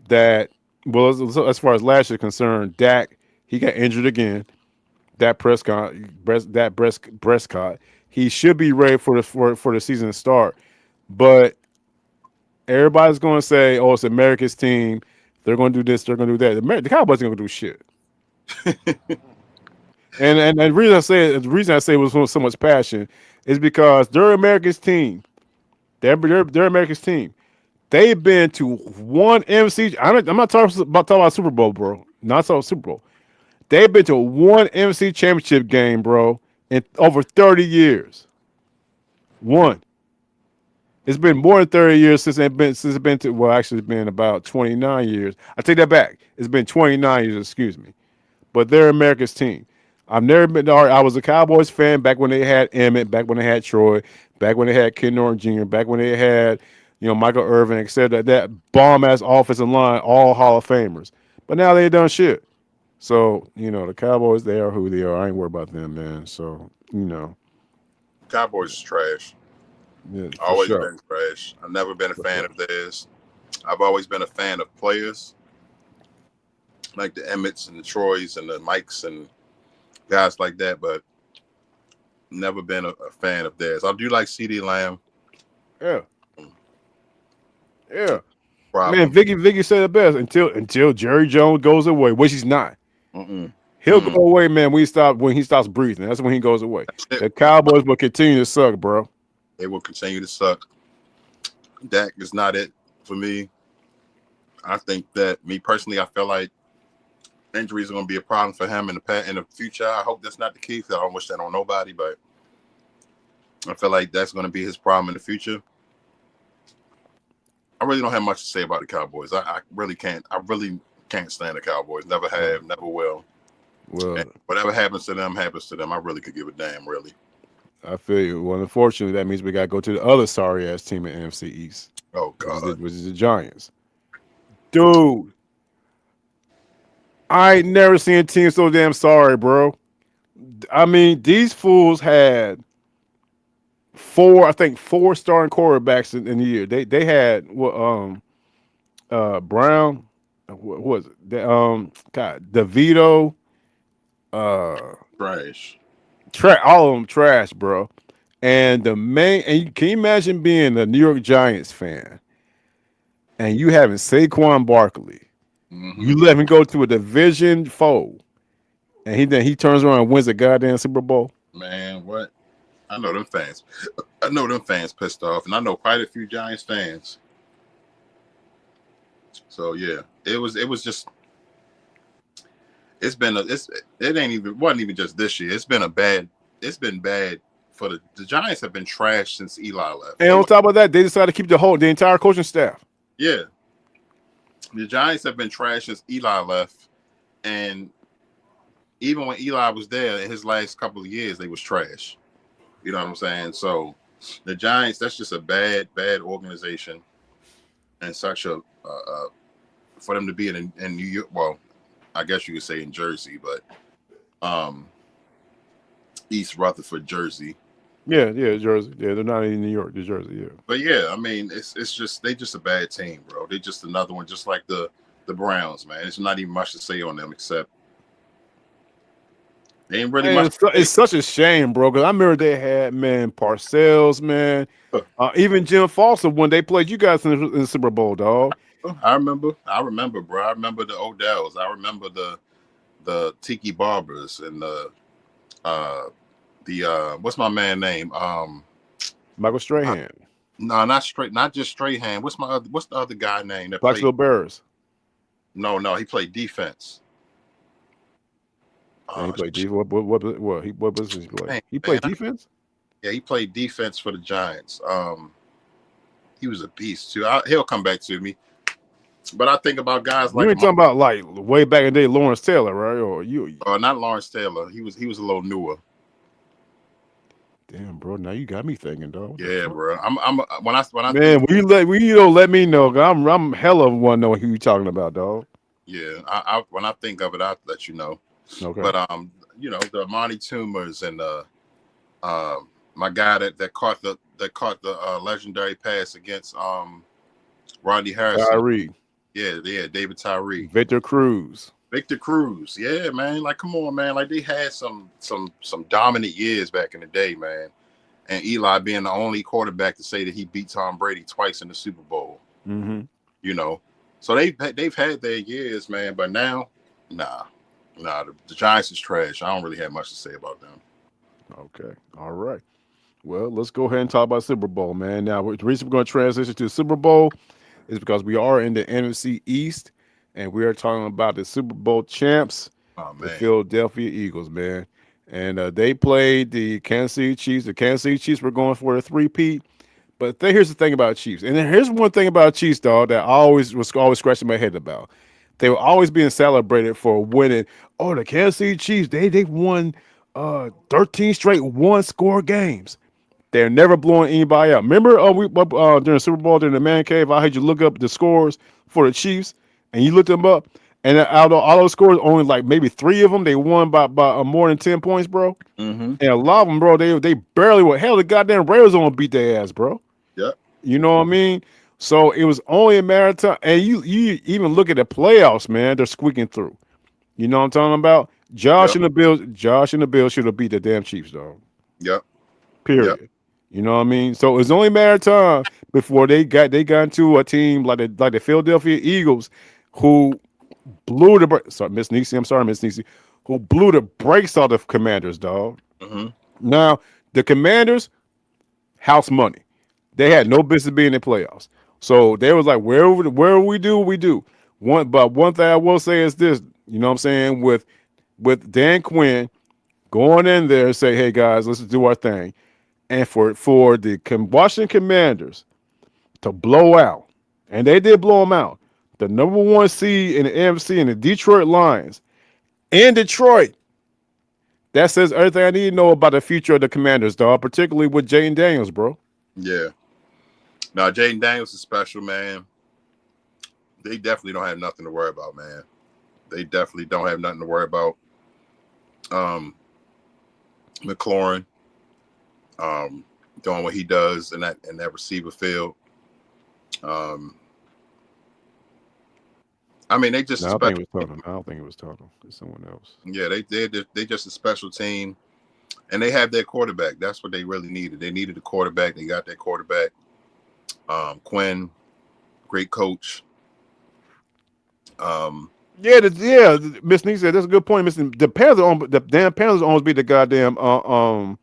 that well, as far as last year concerned, Dak he got injured again. Prescott, he should be ready for the season to start. But everybody's going to say, "Oh, it's America's team. They're going to do this. They're going to do that." The Cowboys ain't going to do shit. And the reason I say it was with so much passion is because they're America's team. They're America's team. They've been to one MC. I'm not talking about Super Bowl, bro. Not talking Super Bowl. They've been to one MC championship game, bro, in over 30 years. One. It's been more than 30 years since it's been to well, actually it's been about 29 years. I take that back. It's been 29 years, excuse me. But they're America's team. I've never been. I was a Cowboys fan back when they had Emmett, back when they had Troy, back when they had Ken Norton Jr., back when they had Michael Irvin, etc. That bomb ass offensive line, all Hall of Famers. But now they done shit. So the Cowboys, they are who they are. I ain't worried about them, man. So Cowboys is trash. yeah, for Always sure. been trash. I've never been a For fan sure. of theirs. I've always been a fan of players like the Emmets and the Troys and the Mikes and guys like that, but never been a fan of theirs. I do like CD Lamb. Yeah, yeah. Man, Problem. Vicky said it best. Until Jerry Jones goes away, which he's not. Mm-mm. He'll Mm. go away, man. When he stops breathing. That's when he goes away. That's it. The Cowboys will continue to suck, bro. They will continue to suck. Dak is not it for me. I think that me personally, I feel like injuries are going to be a problem for him in the future. I hope that's not the case. I don't wish that on nobody, but I feel like that's going to be his problem in the future. I really don't have much to say about the Cowboys. I really can't. I really can't stand the Cowboys. Never have, never will. Well, And whatever happens to them, happens to them. I really could give a damn, really. I feel you. Well, unfortunately, that means we got to go to the other sorry ass team in NFC East, Oh, which is the, God. which is the Giants. Dude, I ain't never seen a team so damn sorry, bro. I mean, these fools had I think four starting quarterbacks in the year. They had what Brown, what was it? God, DeVito, uh, Trash. all of them trash, bro. And can you imagine being a New York Giants fan and you having Saquon Barkley? Mm-hmm. You let him go to a division foe, and he turns around and wins a goddamn Super Bowl. Man, what? I know them fans. I know them fans pissed off, and I know quite a few Giants fans. So yeah, it was just it ain't even wasn't even just this year. It's been bad for the Giants have been trash since Eli left. And on top of that, they decided to keep the entire coaching staff. Yeah, the Giants have been trash since Eli left, and even when Eli was there in his last couple of years, they was trash. You know what I'm saying? So the Giants, that's just a bad organization, and such a for them to be in New York. Well, I guess you could say in Jersey, but um, East Rutherford, Jersey. Yeah, Jersey. Yeah, they're not in New York, New Jersey. Yeah. But yeah, I mean, it's just they just a bad team, bro. They just another one, just like the Browns, man. It's not even much to say on them except they ain't really And much. it's such a shame, bro. Because I remember they had Parcells, man. Even Jim Foster when they played you guys in the Super Bowl, dog. I remember, bro. I remember the Odells. I remember the Tiki Barbers and uh what's my man name? Michael Strahan, No, not just Strahan. What's the other guy name that played? Blacksville Bears. No, he played defense. And he Oh, played defense. What position he played? man, He man. played defense. Yeah, he played defense for the Giants. He was a beast too. He'll come back to me. But I think about guys You like ain't talking about like way back in the day, Lawrence Taylor, right? Or you? not Lawrence Taylor. He was a little newer. Damn, bro. Now you got me thinking, dog. What the Yeah, fuck? bro. When I think Man, when you don't let me know, 'cause I'm hella one know who you talking about, dog. yeah, I when I think of it, I'll let you know. Okay. But the Monty Tumors and my guy that caught the legendary pass against Rodney Harrison. Tyree, Yeah, David Tyree. Victor Cruz. Victor Cruz. Yeah, man. Like, come on, man. Like they had some dominant years back in the day, man. And Eli being the only quarterback to say that he beat Tom Brady twice in the Super Bowl. Mm-hmm. You know, so they've had their years, man. But now, nah. The Giants is trash. I don't really have much to say about them. Okay. All right. Well, let's go ahead and talk about Super Bowl, man. Now, the reason we're going to transition to Super Bowl is because we are in the NFC East, and we are talking about the Super Bowl champs, Oh the man. Philadelphia Eagles, man. And they played the Kansas City Chiefs. The Kansas City Chiefs were going for a three-peat. But here's the thing about Chiefs, and here's one thing about Chiefs, dog, that I always scratching my head about. They were always being celebrated for winning. Oh, the Kansas City Chiefs, they won 13 straight one-score games. They're never blowing anybody out. Remember, during the Super Bowl, during the man cave, I had you look up the scores for the Chiefs, and you looked them up, and out of all those scores, only like maybe three of them they won by more than 10 points, bro. Mm-hmm. And a lot of them, bro, they barely were. Hell, the goddamn Raiders gonna beat their ass, bro. Yep. You know what I mean? So it was only a matter of time. And you even look at the playoffs, man. They're squeaking through. You know what I'm talking about? Yep. Josh and the Bills should have beat the damn Chiefs, dog. Yep. Yep. Period. You know what I mean? So it's only a matter of time before they got into a team like the Philadelphia Eagles, who blew the sorry, Miss Nisi. I'm sorry, Miss Nisi, who blew the brakes off the Commanders, dog. Mm-hmm. Now the Commanders, house money. They had no business being in the playoffs. So they was like, where we do, we do. One thing I will say is this, you know what I'm saying, with Dan Quinn going in there and say, hey guys, let's do our thing. And for the Washington Commanders to blow out, and they did blow them out, the number one seed in the NFC and the Detroit Lions in Detroit. That says everything I need to know about the future of the Commanders, dog, particularly with Jaden Daniels, bro. Yeah. Now, Jaden Daniels is special, man. They definitely don't have nothing to worry about, man. They definitely don't have nothing to worry about. McLaurin, doing what he does in that receiver field. I mean, they just No, I think it was Tottenham. I don't think it was Tottenham. It's someone else. Yeah, they just a special team, and they have their quarterback. That's what they really needed. They needed a quarterback. They got their quarterback. Quinn, great coach. Miss Nick said that's a good point. The Panthers almost beat the goddamn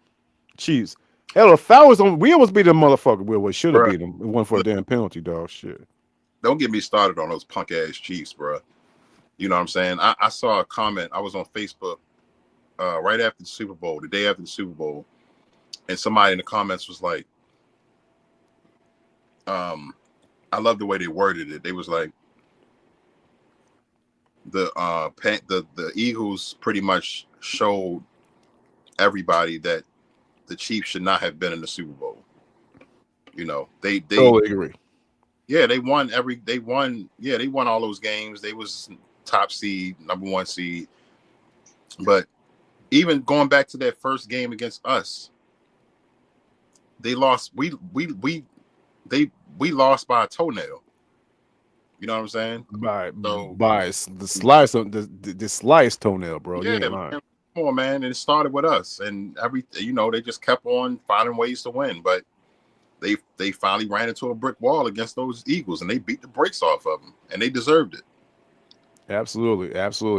Chiefs. Hell, if I was on, we almost beat them motherfucker. We should have beat them. It wasn't for a damn penalty, dog. Shit. Don't get me started on those punk ass Chiefs, bro. You know what I'm saying? I saw a comment. I was on Facebook right after the Super Bowl, the day after the Super Bowl, and somebody in the comments was like, I love the way they worded it. They was like, the Eagles pretty much showed everybody that the Chiefs should not have been in the Super Bowl. You know, they totally agree. Yeah, they won all those games. They was top seed, number one seed. But even going back to that first game against us, they lost. We lost by a toenail. You know what I'm saying? By the slice of the slice toenail, bro. Yeah, man, come on, man. And it started with us, and they just kept on finding ways to win. But they finally ran into a brick wall against those Eagles, and they beat the brakes off of them, and they deserved it. Absolutely,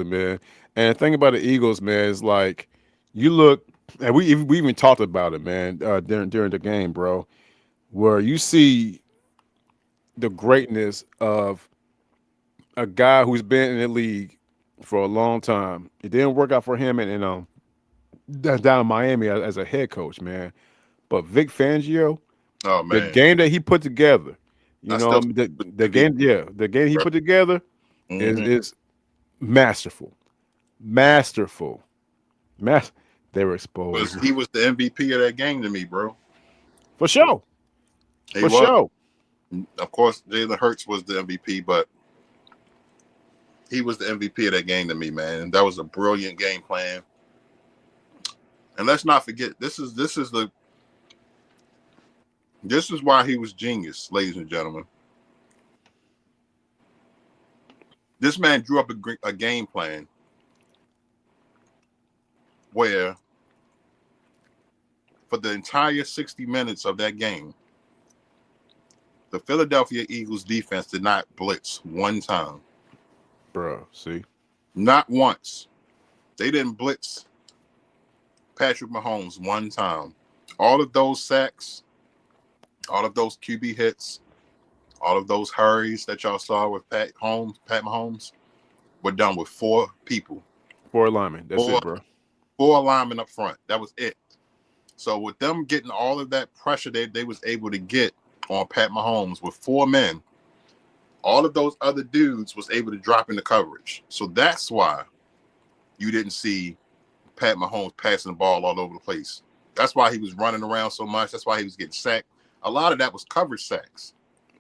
man. And the thing about the Eagles, man, is like you look, and we even talked about it, man, during the game, bro, where you see the greatness of a guy who's been in the league for a long time. It didn't work out for him, and down in Miami as a head coach, man. But Vic Fangio, Oh the man, game that he put together, You I know, still the MVP. game, yeah, the game he put together Mm-hmm. is masterful, masterful. Mas- they were Was exposed he was the MVP of that game to me, bro. for sure, He for was. sure. Of course, Jalen Hurts was the MVP, but he was the MVP of that game to me, man. And that was a brilliant game plan. And let's not forget, this is why he was genius, ladies and gentlemen. This man drew up a game plan where, for the entire 60 minutes of that game, the Philadelphia Eagles defense did not blitz one time. Bro, see, Not once. They didn't blitz Patrick Mahomes one time. All of those sacks, all of those QB hits, all of those hurries that y'all saw with Pat Mahomes were done with four people. four linemen. That's Four it, bro. four linemen up front. That was it. So with them getting all of that pressure they was able to get on Pat Mahomes with four men, all of those other dudes was able to drop into coverage. So that's why you didn't see Pat Mahomes passing the ball all over the place. That's why he was running around so much. That's why he was getting sacked. A lot of that was coverage sacks.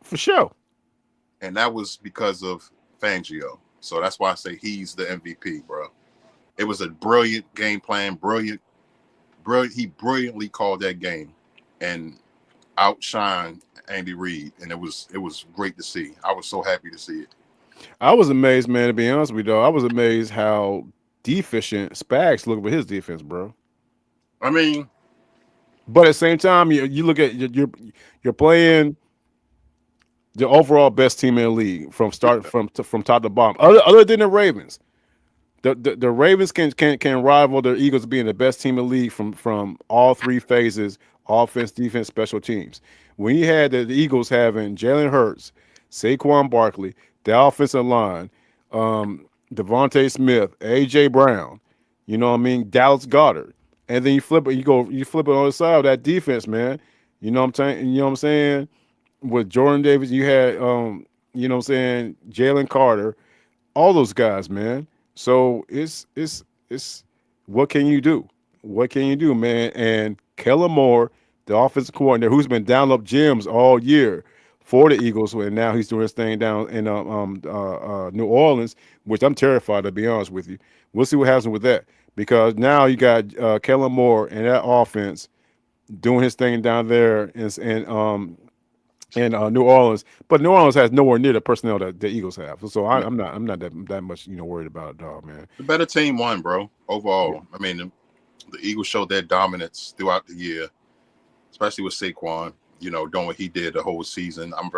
For sure. And that was because of Fangio. So that's why I say he's the MVP, bro. It was a brilliant game plan, brilliant. He brilliantly called that game and outshined Andy Reid, and it was great to see. I was so happy to see it. I was amazed, man. To be honest with you, though, I was amazed how deficient Spags looked with his defense, bro. I mean, But at the same time, you look at you're playing the overall best team in the league from top to bottom, other than the Ravens. The Ravens can rival the Eagles being the best team in the league from all three phases: offense, defense, special teams. When you had the Eagles having Jalen Hurts, Saquon Barkley, the offensive line, Devontae Smith, AJ Brown, you know what I mean, Dallas Goddard, and then you flip it on the side of that defense, man. You know what I'm saying? You know what I'm saying? With Jordan Davis, you had you know what I'm saying, Jalen Carter, all those guys, man. So it's what can you do? What can you do, man? And Kellen Moore, the offensive coordinator, who's been down up gems all year for the Eagles, and now he's doing his thing down in New Orleans, which I'm terrified to be honest with you. We'll see what happens with that because now you got Kellen Moore and that offense doing his thing down there in New Orleans, but New Orleans has nowhere near the personnel that the Eagles have. So I'm not that much worried about it, dog, man. the better team won, bro. Yeah. Overall, I mean, the Eagles showed their dominance throughout the year, especially with Saquon. You know, doing what he did the whole season. I'm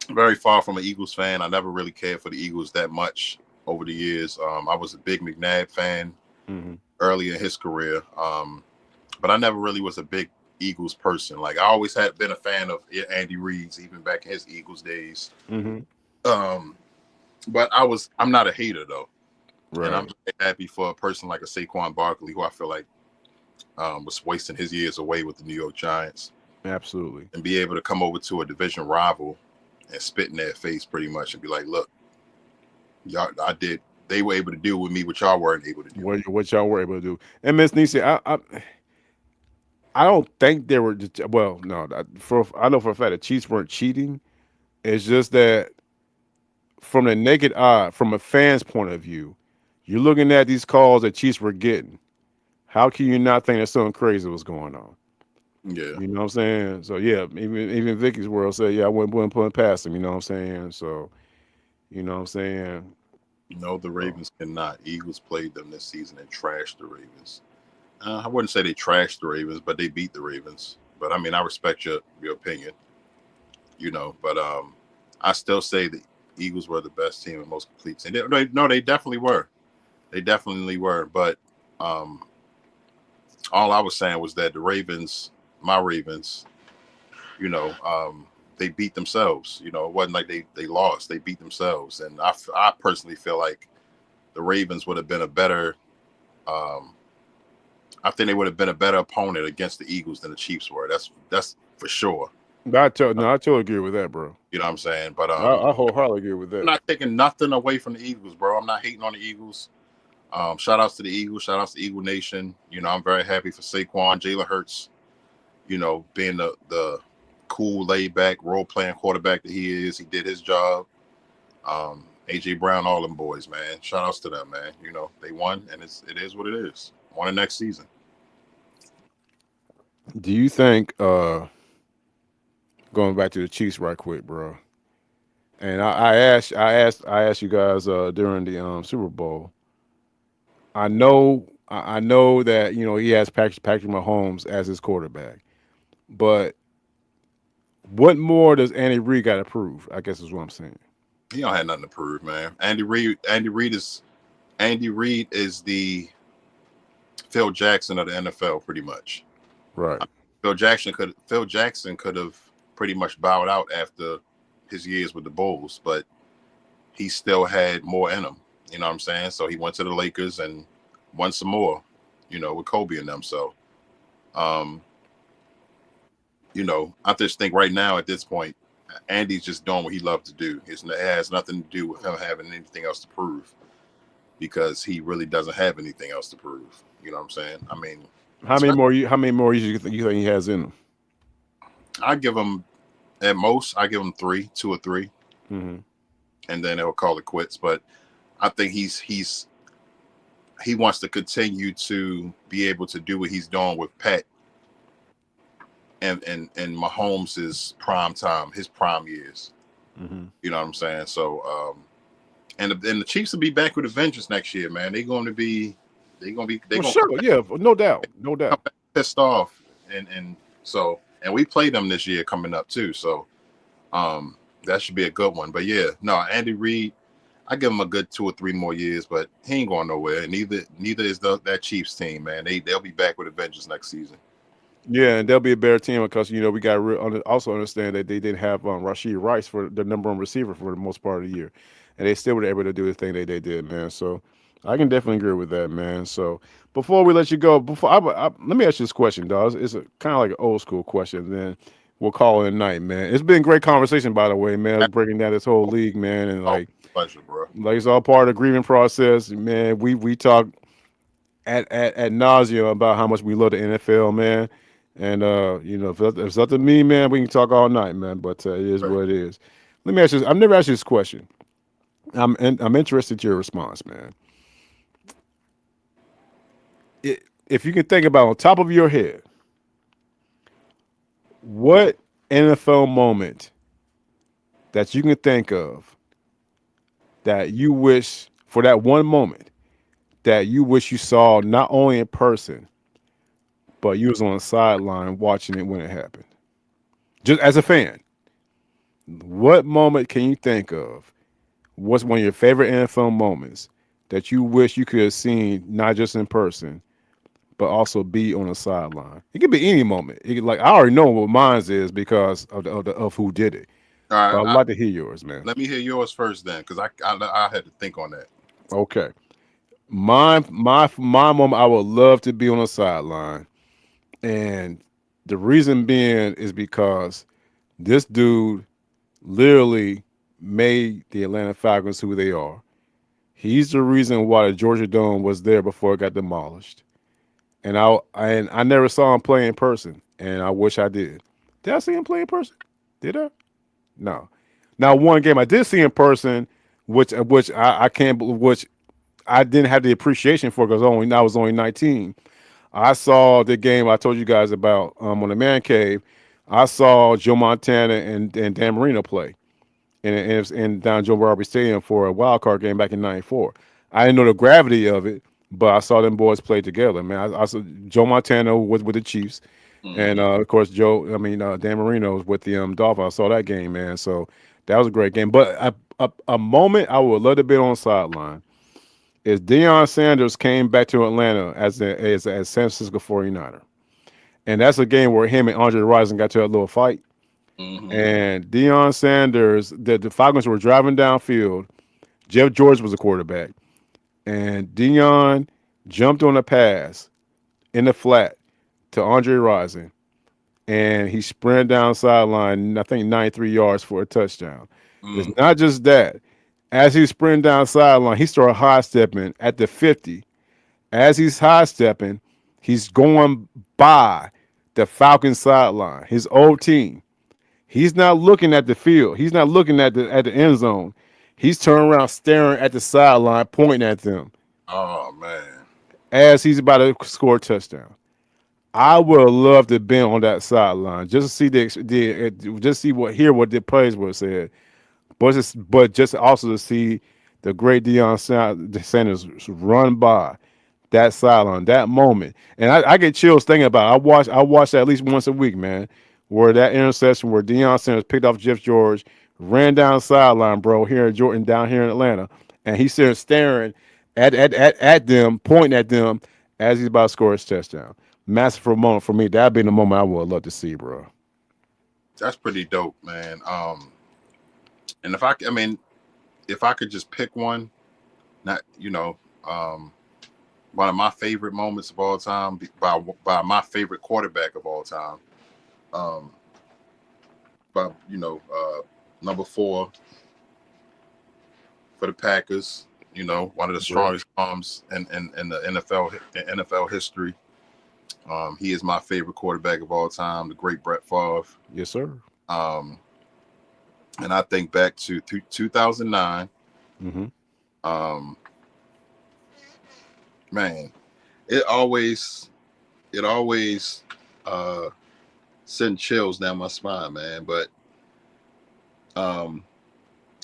very far from an Eagles fan. I never really cared for the Eagles that much over the years. I was a big McNabb fan Mm-hmm. early in his career, but I never really was a big Eagles person. Like I always had been a fan of Andy Reid's, even back in his Eagles days. Mm-hmm. Um, but I'm not a hater though, and I'm Right. very happy for a person like a Saquon Barkley, who I feel like was wasting his years away with the New York Giants, Absolutely. and be able to come over to a division rival and spit in their face pretty much and be like, look, y'all, they were able to do with me what y'all weren't able to do. What y'all were able to do, and Miss Nisi, I don't think they were. Well, no, I know for a fact the Chiefs weren't cheating. It's just that from the naked eye, from a fan's point of view, you're looking at these calls that Chiefs were getting. How can you not think that something crazy was going on? Yeah. You know what I'm saying? So yeah, even Vicky's world said, yeah, I wouldn't put it past him. You know what I'm saying? So you know what I'm saying? No, the So Ravens cannot. Eagles played them this season and trashed the Ravens. I wouldn't say they trashed the Ravens, but they beat the Ravens. But I mean, I respect your opinion, you know. But I still say the Eagles were the best team and most complete team. No, they definitely were. They definitely were. But um, all I was saying was that the Ravens, my Ravens, you know, they beat themselves. You know, it wasn't like they lost. They beat themselves. And I personally feel like the Ravens would have been a better um, I think they would have been a better opponent against the Eagles than the Chiefs were. That's for sure. No, I totally agree with that, bro. You know what I'm saying? But I wholeheartedly agree with I'm that. not taking nothing away from the Eagles, bro. I'm not hating on the Eagles. Shout outs to the Eagles. Shout outs to Eagle Nation. You know, I'm very happy for Saquon, Jalen Hurts. You know, being the cool, laid back, role playing quarterback that he is. He did his job. AJ Brown, all them boys, man. Shout outs to them, man. You know, they won, and it is what it is. On the next season. Do you think going back to the Chiefs right quick, bro? And I asked you guys during the Super Bowl. I know that you know he has Patrick Mahomes as his quarterback, but what more does Andy Reid got to prove? I guess is what I'm saying. He don't have nothing to prove, man. Andy Reid is the Phil Jackson of the NFL, pretty much. Right. Phil Jackson could have pretty much bowed out after his years with the Bulls, but he still had more in him. You know what I'm saying? So he went to the Lakers and won some more, you know, with Kobe and them. So, um, you know, I just think right now at this point, Andy's just doing what he loves to do. It has nothing to do with him having anything else to prove because he really doesn't have anything else to prove. You know what I'm saying? I mean, How many more you think he has in him? I give him at most, I give him three, two or three, Mm-hmm. and then they'll call it quits. But I think he wants to continue to be able to do what he's doing with Pat and Mahomes' prime time, his prime years. Mm-hmm. You know what I'm saying? So, and the Chiefs will be back with a vengeance next year, man. They're Well, gonna sure, yeah, no doubt, no come doubt. back pissed off, and we play them this year coming up too. So, that should be a good one. But yeah, no, Andy Reid, I give him a good 2 or 3 more years, but he ain't going nowhere. And neither is that Chiefs team, man. They'll be back with a vengeance next season. Yeah, and they'll be a better team because you know we got to also understand that they didn't have Rashid Rice for the number one receiver for the most part of the year, and they still were able to do the thing they did, man. So I can definitely agree with that, man. So before we let you go, let me ask you this question, dog. It's a kind of like an old school question. Then we'll call it a night, man. It's been great conversation, by the way, man. Breaking down this whole league, man, and Oh, pleasure, bro. like it's all part of the grieving process, man. We talk at nausea about how much we love the NFL, man. And you know, if it's up to me, man, we can talk all night, man. But it is Right. what it is. Let me ask you. I've never asked you this question. I'm interested in your response, man. If you can think about on top of your head, what NFL moment that you can think of that you wish for that one moment that you wish you saw not only in person but you was on the sideline watching it when it happened, just as a fan. What moment can you think of? What's one of your favorite NFL moments that you wish you could have seen not just in person, but also be on the sideline? It could be any moment. It could, like I already know what mine is because of who did it. All But right. I'd like to hear yours, man. Let me hear yours first, then, because I had to think on that. Okay, my moment. I would love to be on the sideline, and the reason being is because this dude literally made the Atlanta Falcons who they are. He's the reason why the Georgia Dome was there before it got demolished. And I never saw him play in person, and I wish I did. Did I see him play in person? Did I? No. Now one game I did see in person, which I can't believe, which I didn't have the appreciation for because I was only 19. I saw the game I told you guys about on the Man Cave. I saw Joe Montana and Dan Marino play in down Joe Barber Stadium for a wild card game back in '94. I didn't know the gravity of it, but I saw them boys play together. Man, I saw Joe Montana with the Chiefs, and Mm-hmm. of course Dan Marino with the Dolphins. I saw that game, man. So that was a great game. But a moment I would love to be on the sideline is Deion Sanders came back to Atlanta as San Francisco 49er. And that's a game where him and Andre Rison got to a little fight. Mm-hmm. And Deion Sanders, the Falcons were driving downfield. Jeff George was a quarterback. And Deion jumped on a pass in the flat to Andre Rison. and he sprinted down sideline, I think 93 yards for a touchdown. It's Mm. not just that. As he's sprinting down sideline, he started high stepping at the 50. As he's high stepping, he's going by the Falcons sideline, his old team. He's not looking at the field. He's not looking at the end zone. He's turning around, staring at the sideline, pointing at them Oh man. as he's about to score a touchdown. I would have loved to have been on that sideline just to see just see what hear what the plays were said, but just also to see the great Sanders run by that sideline, that moment, and I get chills thinking about it. I watch that at least once a week, man. Where that interception where Deion Sanders picked off Jeff George, ran down the sideline, bro, here in Jordan, down here in Atlanta, and he's sitting staring at them, pointing at them as he's about to score his touchdown. Masterful moment for me. That'd be the moment I would love to see, bro. That's pretty dope, man. And I mean, if I could just pick one, not one of my favorite moments of all time by my favorite quarterback of all time. Um, by number 4 for the Packers. One of the strongest arms in the NFL history. He is my favorite quarterback of all time, the great Brett Favre. Yes, sir. And I think back to 2009. Mm-hmm. Man, it always send chills down my spine, man. But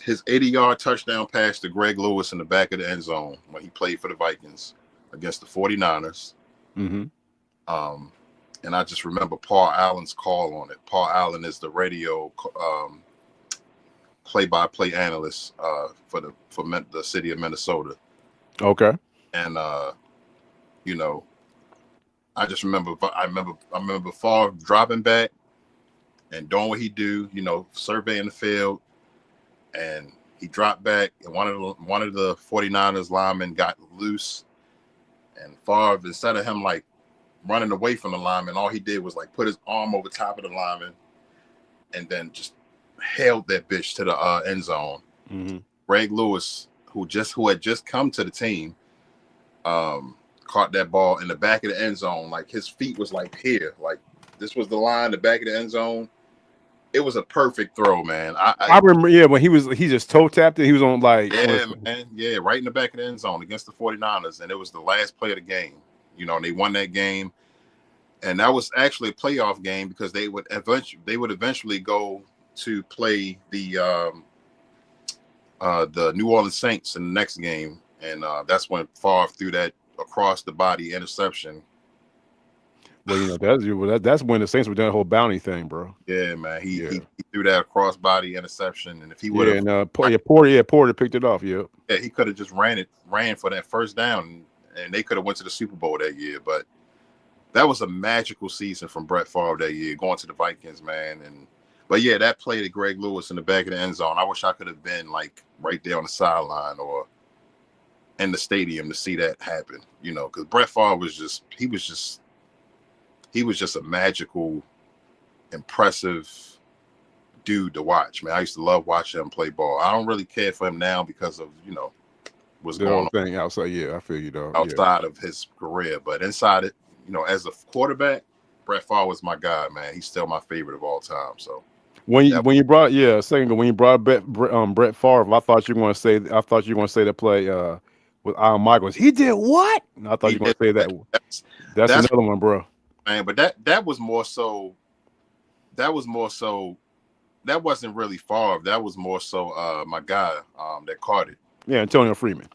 his 80-yard touchdown pass to Greg Lewis in the back of the end zone when he played for the Vikings against the 49ers. Mm-hmm. And I just remember Paul Allen's call on it. Paul Allen is the radio play-by-play analyst for the city of Minnesota. Okay. And I just remember Favre dropping back and doing what he do, surveying the field, and he dropped back, and one of the 49ers linemen got loose, and Favre, instead of him like running away from the lineman, all he did was like put his arm over top of the lineman and then just held that bitch to the end zone. Mm-hmm. Greg Lewis, who had just come to the team, caught that ball in the back of the end zone. Like his feet was like here, like this was the line, the back of the end zone. It was a perfect throw, man. I remember, yeah, when he just toe tapped it. He was on like, man, right in the back of the end zone against the 49ers, and it was the last play of the game. And they won that game, and that was actually a playoff game because they would eventually go to play the New Orleans Saints in the next game, and that's when Favre threw that across the body interception. Well, that's when the Saints were doing the whole bounty thing, bro. Yeah, man. He threw that cross body interception, and if he would have, Porter picked it off. Yeah, he could have just ran for that first down, and they could have went to the Super Bowl that year. But that was a magical season from Brett Favre that year, going to the Vikings, man. But yeah, that play to Greg Lewis in the back of the end zone. I wish I could have been like right there on the sideline or in the stadium to see that happen. Because Brett Favre was just a magical, impressive dude to watch, man. I used to love watching him play ball. I don't really care for him now because of, what's the going whole thing outside. Yeah, I feel you, though. outside of his career. But inside it, as a quarterback, Brett Favre was my guy, man. He's still my favorite of all time. So when you brought Brett Favre, I thought you were going to say the play with Al Michaels. He did what? And I thought you were going to say that. That's another one, bro. Man, but that was more so. That wasn't really Favre. That was more so my guy that caught it. Yeah, Antonio Freeman.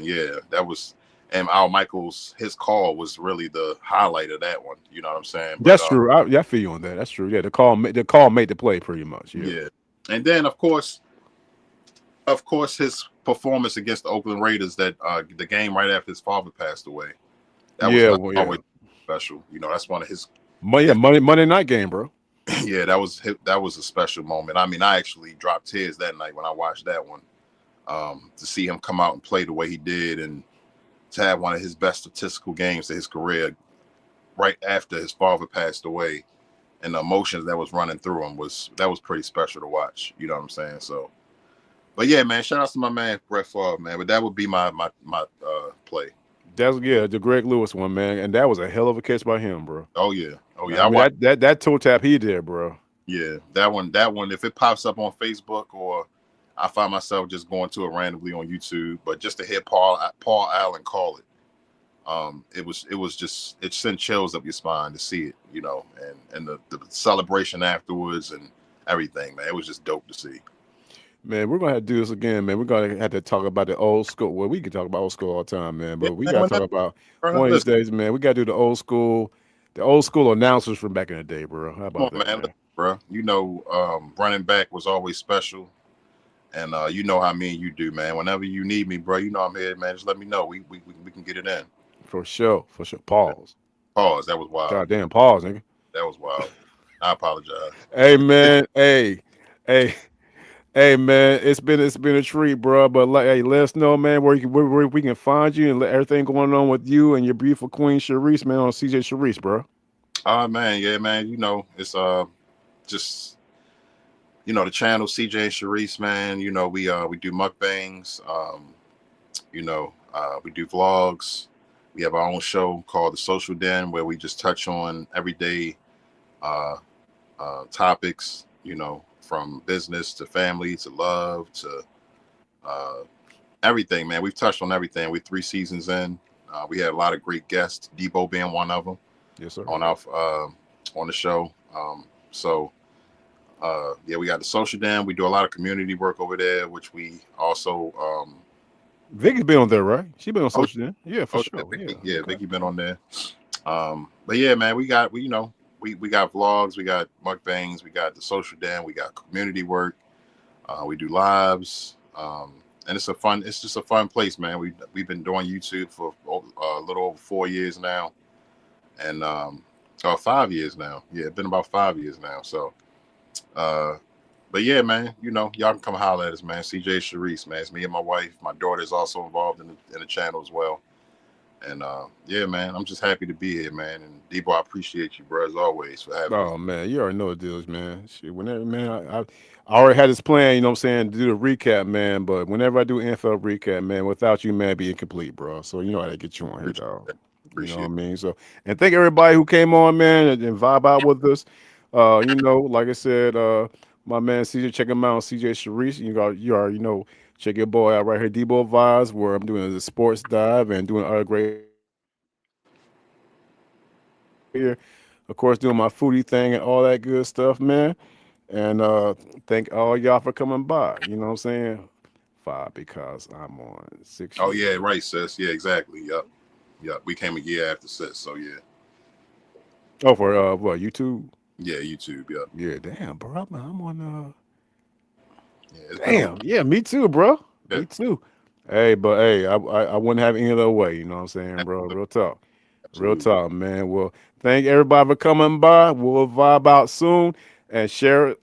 Yeah, that was, and Al Michaels. His call was really the highlight of that one. You know what I'm saying? That's true. I feel you on that. That's true. Yeah, the call made the play pretty much. Yeah. And then of course, his performance against the Oakland Raiders, that the game right after his father passed away. That was always special. That's one of his Monday night game, bro. Yeah, that was a special moment. I mean, I actually dropped tears that night when I watched that one. To see him come out and play the way he did, and to have one of his best statistical games of his career right after his father passed away. and the emotions that was running through him was pretty special to watch. You know what I'm saying? So, but yeah, man, shout out to my man Brett Favre, man. But that would be my play. That's yeah, the Greg Lewis one, man, and that was a hell of a catch by him, bro. Oh yeah, oh yeah. I I mean watch. that toe tap he did, bro. Yeah, that one. If it pops up on Facebook or I find myself just going to it randomly on YouTube, but just to hear Paul Allen call it, it was just it sent chills up your spine to see it, and the celebration afterwards and everything, man. It was just dope to see. Man, we're gonna have to do this again, man. We're gonna have to talk about the old school. Well, we can talk about old school all the time, man, Yeah, but we man. gotta talk about one of these Listen, days, man. We gotta do the old school announcers from back in the day, bro. How come about on, that, man, listen, man? bro. Running back was always special, and you know how me and you do, man. Whenever you need me, bro, you know I'm here, man. Just let me know. We can get it in. For sure, for sure. Pause. Pause. That was wild. Goddamn pause, nigga. That was wild. I apologize. Hey, man. Hey, hey, man. It's been a treat, bro. But like, hey, let us know, man, where we can find you and let everything going on with you and your beautiful queen Sharice, man, on CJ Sharice, bro. Man, yeah, man. It's just the channel CJ and Sharice, man. We do mukbangs. We do vlogs. We have our own show called The Social Den where we just touch on everyday uh, topics. From business to family to love to uh, everything, man. We've touched on everything. We're 3 seasons in. We had a lot of great guests, Deboe being one of them Yes, sir. on our on the show. So yeah, we got the Social Den. We do a lot of community work over there, which we also Vicky's been on there, right? She been on oh, social then. Yeah, for oh yeah, sure. Yeah. Vicky, yeah, Okay. Vicky been on there. But yeah, man, we got vlogs, we got mukbangs, we got the Social Den, we got community work, we do lives, and it's just a fun place, man. We've been doing YouTube for a little over 4 years now, and or 5 years now. Yeah, it's been about 5 years now. So, uh, but yeah, man, y'all can come holler at us, man. CJ Sharice, man. It's me and my wife. My daughter is also involved in the channel as well. And yeah, man, I'm just happy to be here, man. And Debo, I appreciate you, bro, as always, for having me. Oh man, you already know the deals, man. Shit, whenever man, I already had this plan, you know what I'm saying, to do the recap, man. But whenever I do NFL recap, man, without you, man, it'd be incomplete, bro. So you know how to get you on here, Appreciate dog. that. You know what Appreciate I mean? So and thank everybody who came on, man, and vibe out with us. Like I said, my man CJ, check him out, CJ Sharice. You already know, check your boy out right here, Debo Vibes, where I'm doing the sports dive and doing other great here. Of course, doing my foodie thing and all that good stuff, man. And thank all y'all for coming by. You know what I'm saying? Five because I'm on six Oh yeah, years. right, sis. Yeah, exactly. Yep. Yep. We came a year after sis, so yeah. Oh, for what YouTube? Yeah, YouTube, yep. Yeah, damn, bro. I'm on. Yeah, it's been a Damn, yeah, me too, bro. yeah, Me too. Hey, but hey, I wouldn't have any other way. You know what I'm saying, bro? absolutely, Real talk. Real absolutely. talk, man. Well, thank everybody for coming by. We'll vibe out soon and share it.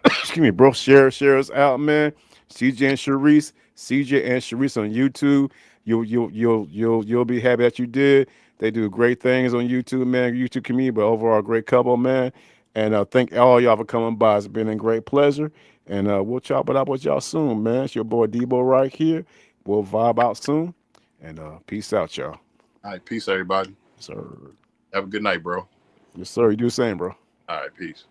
Excuse me, bro. Share us out, man. CJ and Sharice, CJ and Sharice on YouTube. You'll be happy that you did. They do great things on YouTube, man. YouTube community, but overall, great couple, man. And thank all y'all for coming by. It's been a great pleasure. And we'll chop it up with y'all soon, man. It's your boy Debo right here. We'll vibe out soon. And peace out, y'all. All right, peace, everybody. Sir. Have a good night, bro. Yes, sir. You do the same, bro. All right, peace.